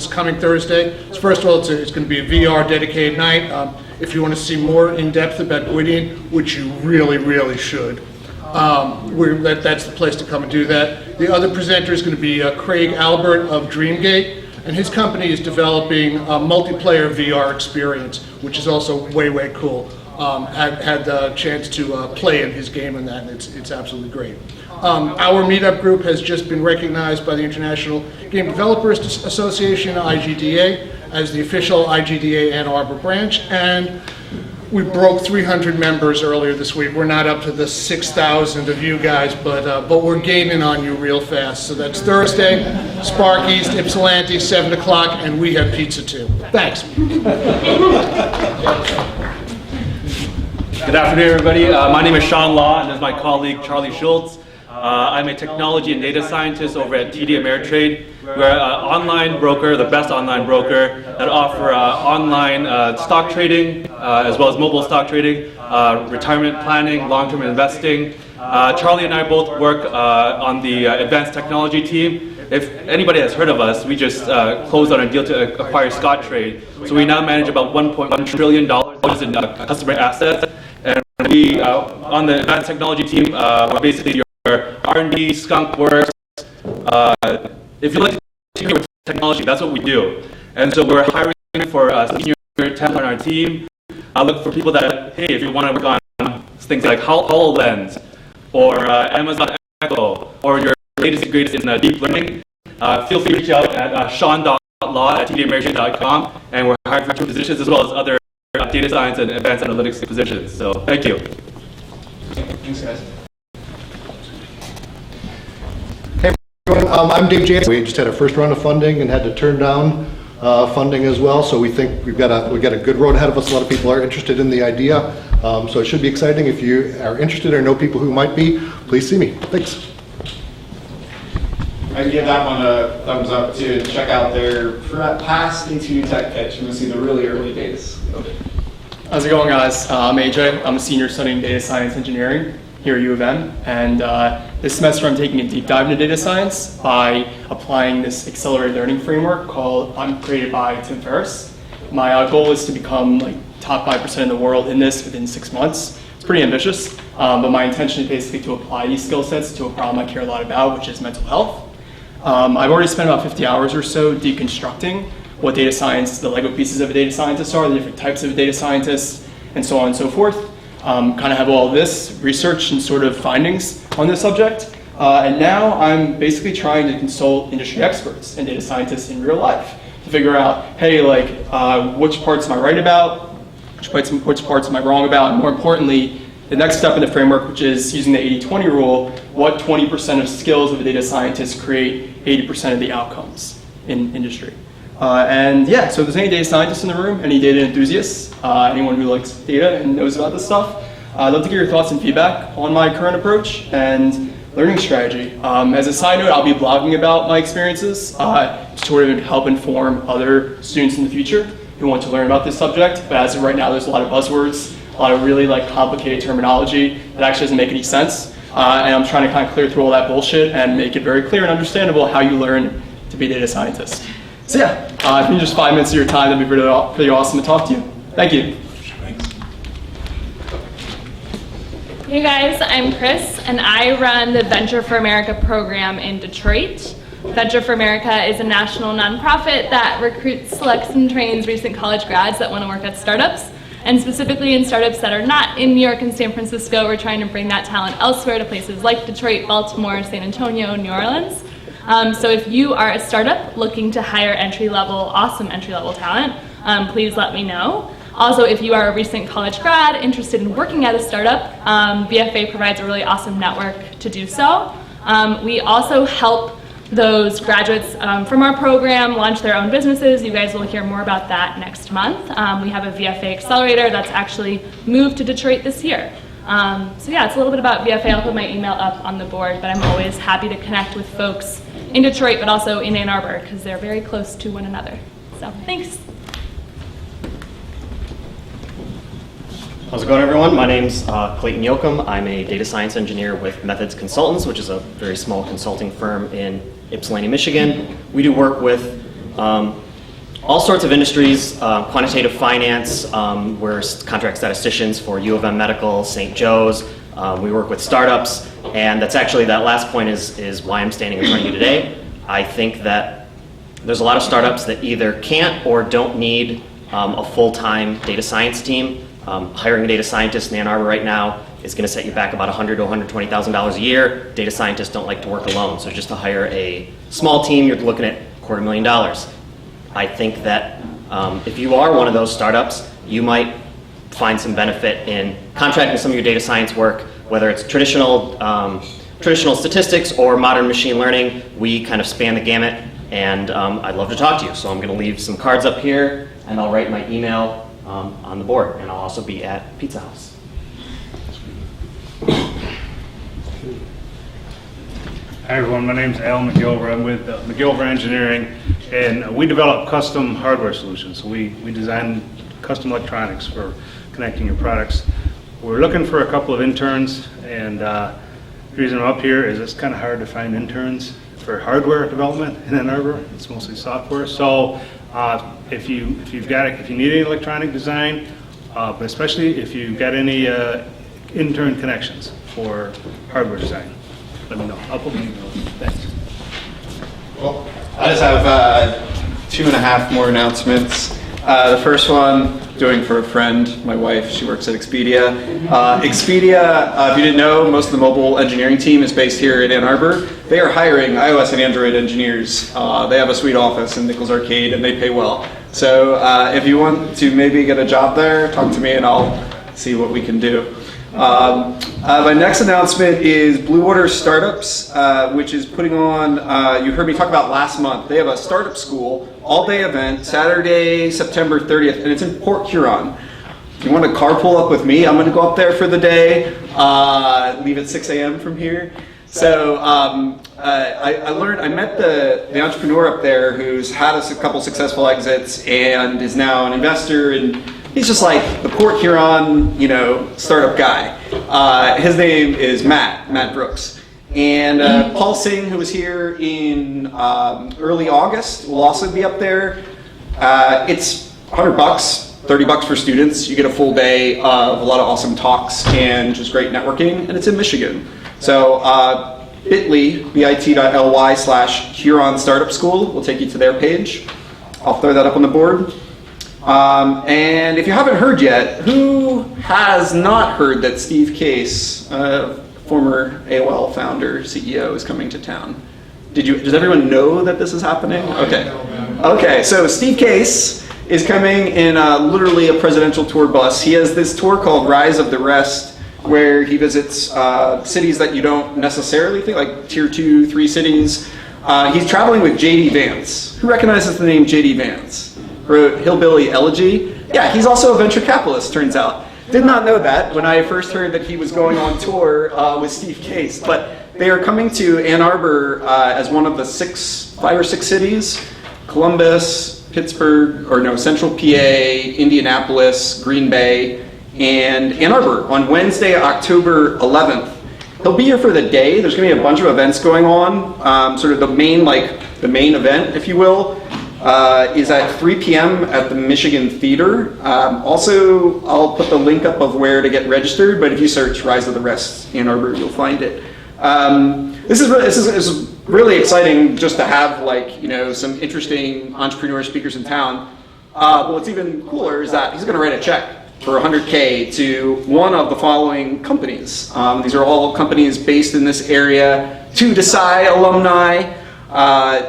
coming Thursday. First of all, it's going to be a VR dedicated night. If you want to see more in depth about Gwydion, which you really, really should, that's the place to come and do that. The other presenter is going to be Craig Albert of Dreamgate. And his company is developing a multiplayer VR experience, which is also way, way cool. Had the chance to play in his game and that, and it's absolutely great. Our meetup group has just been recognized by the International Game Developers Association, IGDA, as the official IGDA Ann Arbor branch, and we broke 300 members earlier this week. We're not up to the 6,000 of you guys, but we're gaining on you real fast. So that's Thursday, Spark East, Ypsilanti, 7 o'clock, and we have pizza too. Thanks. Good afternoon, everybody. My name is Sean Law, and this is my colleague, Charlie Schultz. I'm a technology and data scientist over at TD Ameritrade. We're an online broker, the best online broker, that offer online stock trading, as well as mobile stock trading, retirement planning, long-term investing. Charlie and I both work on the advanced technology team. If anybody has heard of us, we just closed on a deal to acquire Scottrade. So we now manage about $1.1 trillion in customer assets. And we, on the advanced technology team, we're basically your R&D, skunk works. If you like to with technology, that's what we do. And so we're hiring for a senior talent on our team. I look for people that, hey, if you want to work on things like HoloLens, or Amazon Echo, or your latest and greatest in deep learning, feel free to reach out at sean.law@tdameritrade.com, and we're hiring for 2 positions as well as other data science and advanced analytics positions. So thank you. Thanks, guys. Hey everyone, I'm Dave Jansen. We just had our first round of funding and had to turn down funding as well. So we think we've got a good road ahead of us. A lot of people are interested in the idea. So it should be exciting. If you are interested or know people who might be, please see me. Thanks. I can give that one a thumbs up too. Check out their past A2 Tech pitch. You're going to see the really early days. How's it going, guys? I'm AJ. I'm a senior studying data science engineering here at U of M. And this semester I'm taking a deep dive into data science by applying this accelerated learning framework created by Tim Ferriss. My goal is to become like top 5% in the world in this within 6 months. It's pretty ambitious, but my intention is basically to apply these skill sets to a problem I care a lot about, which is mental health. I've already spent about 50 hours or so deconstructing what data science, the Lego pieces of a data scientist are, the different types of data scientists, and so on and so forth. Kind of have all this research and sort of findings on this subject. And now I'm basically trying to consult industry experts and data scientists in real life to figure out, hey, like, which parts am I right about? Which parts am I wrong about? And more importantly, the next step in the framework, which is using the 80-20 rule, what 20% of skills of a data scientist create 80% of the outcomes in industry. And yeah, so if there's any data scientists in the room, any data enthusiasts, anyone who likes data and knows about this stuff, I'd love to get your thoughts and feedback on my current approach and learning strategy. As a side note, I'll be blogging about my experiences to sort of help inform other students in the future who want to learn about this subject. But as of right now, there's a lot of buzzwords, a lot of really like complicated terminology that actually doesn't make any sense. And I'm trying to kind of clear through all that bullshit and make it very clear and understandable how you learn to be a data scientist. So yeah, if you need just 5 minutes of your time, that'd be pretty awesome to talk to you. Thank you. Hey guys, I'm Chris, and I run the Venture for America program in Detroit. Venture for America is a national nonprofit that recruits, selects, and trains recent college grads that want to work at startups. And specifically in startups that are not in New York and San Francisco, we're trying to bring that talent elsewhere to places like Detroit, Baltimore, San Antonio, New Orleans. So if you are a startup looking to hire awesome entry-level talent, please let me know. Also, if you are a recent college grad interested in working at a startup, VFA provides a really awesome network to do so. We also help those graduates from our program launch their own businesses. You guys will hear more about that next month. We have a VFA Accelerator that's actually moved to Detroit this year. So yeah, it's a little bit about VFA. I'll put my email up on the board, but I'm always happy to connect with folks in Detroit, but also in Ann Arbor, because they're very close to one another. So thanks. How's it going, everyone? My name's Clayton Yoakum. I'm a data science engineer with Methods Consultants, which is a very small consulting firm in Ypsilanti, Michigan. We do work with all sorts of industries, quantitative finance, we're contract statisticians for U of M Medical, St. Joe's. We work with startups, and that's actually, that last point is why I'm standing in front of you today. I think that there's a lot of startups that either can't or don't need a full-time data science team. Hiring a data scientist in Ann Arbor right now is going to set you back about $100,000 to $120,000 a year. Data scientists don't like to work alone, so just to hire a small team, you're looking at $250,000. I think that if you are one of those startups, you might find some benefit in contracting some of your data science work, whether it's traditional statistics or modern machine learning. We kind of span the gamut, and I'd love to talk to you. So I'm going to leave some cards up here, and I'll write my email on the board, and I'll also be at Pizza House. Hi everyone, my name's Al McGilver. I'm with McGilver Engineering, and we develop custom hardware solutions. So we design custom electronics for connecting your products. We're looking for a couple of interns, and the reason I'm up here is it's kind of hard to find interns for hardware development in Ann Arbor. It's mostly software. So if you need any electronic design, but especially if you've got any intern connections for hardware design, let me know. I'll put my email. Thanks. Well, I just have 2.5 more announcements. The first one, doing for a friend, my wife. She works at Expedia. Expedia, if you didn't know, most of the mobile engineering team is based here in Ann Arbor. They are hiring iOS and Android engineers. They have a sweet office in Nichols Arcade, and they pay well. So if you want to maybe get a job there, talk to me, and I'll see what we can do. My next announcement is Blue Water Startups, which is putting on, you heard me talk about last month. They have a startup school, all-day event, Saturday, September 30th, and it's in Port Huron. If you want to carpool up with me, I'm going to go up there for the day, leave at 6 a.m. from here. So I met the entrepreneur up there who's had a couple successful exits and is now an investor, and he's just like the Port Huron, startup guy. His name is Matt Brooks. And Paul Singh, who was here in early August, will also be up there. It's $100, $30 for students. You get a full day of a lot of awesome talks and just great networking, and it's in Michigan. So bit.ly/Huron Startup School will take you to their page. I'll throw that up on the board. And if you haven't heard yet, who has not heard that Steve Case, former AOL founder, CEO, is coming to town? Does everyone know that this is happening? Okay, so Steve Case is coming in literally a presidential tour bus. He has this tour called Rise of the Rest, where he visits cities that you don't necessarily think, like tier 2, 3 cities. He's traveling with J.D. Vance. Who recognizes the name J.D. Vance? Wrote Hillbilly Elegy. Yeah, he's also a venture capitalist, turns out. Did not know that when I first heard that he was going on tour with Steve Case. But they are coming to Ann Arbor as one of the 5 or 6 cities. Columbus, Pittsburgh, Central PA, Indianapolis, Green Bay, and Ann Arbor on Wednesday, October 11th. He'll be here for the day. There's going to be a bunch of events going on. Sort of the main event, if you will, is at 3 p.m. at the Michigan Theater. Also, I'll put the link up of where to get registered, but if you search Rise of the Rest Ann Arbor, you'll find it. This is really exciting just to have some interesting entrepreneur speakers in town. What's even cooler is that he's going to write a check for $100K to one of the following companies. These are all companies based in this area, 2 Desai alumni,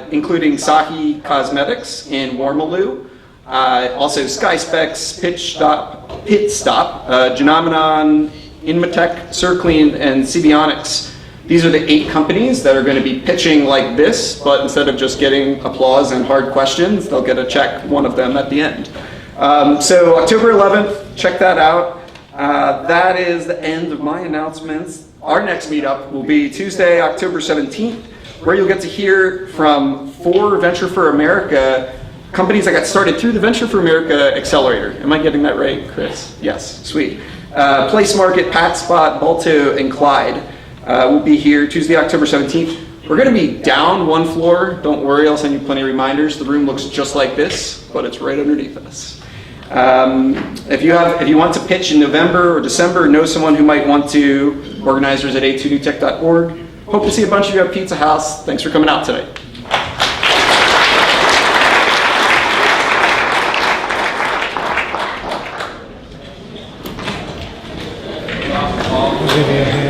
including Sahi Cosmetics in Warmaloo, also SkySpecs, Pitstop, Genomenon, Inmatech, Circlean, and Cbionics. These are the 8 companies that are going to be pitching like this, but instead of just getting applause and hard questions, they'll get a check, one of them at the end. So October 11th, check that out. That is the end of my announcements. Our next meetup will be Tuesday, October 17th, where you'll get to hear from 4 Venture for America companies that got started through the Venture for America Accelerator. Am I getting that right, Chris? Yes, sweet. Place Market, PatSpot, Balto, and Clyde will be here Tuesday, October 17th. We're going to be down 1 floor. Don't worry, I'll send you plenty of reminders. The room looks just like this, but it's right underneath us. If you want to pitch in November or December, know someone who might want to, organizers at a2newtech.org. Hope to see a bunch of you at Pizza House. Thanks for coming out today. Vivian.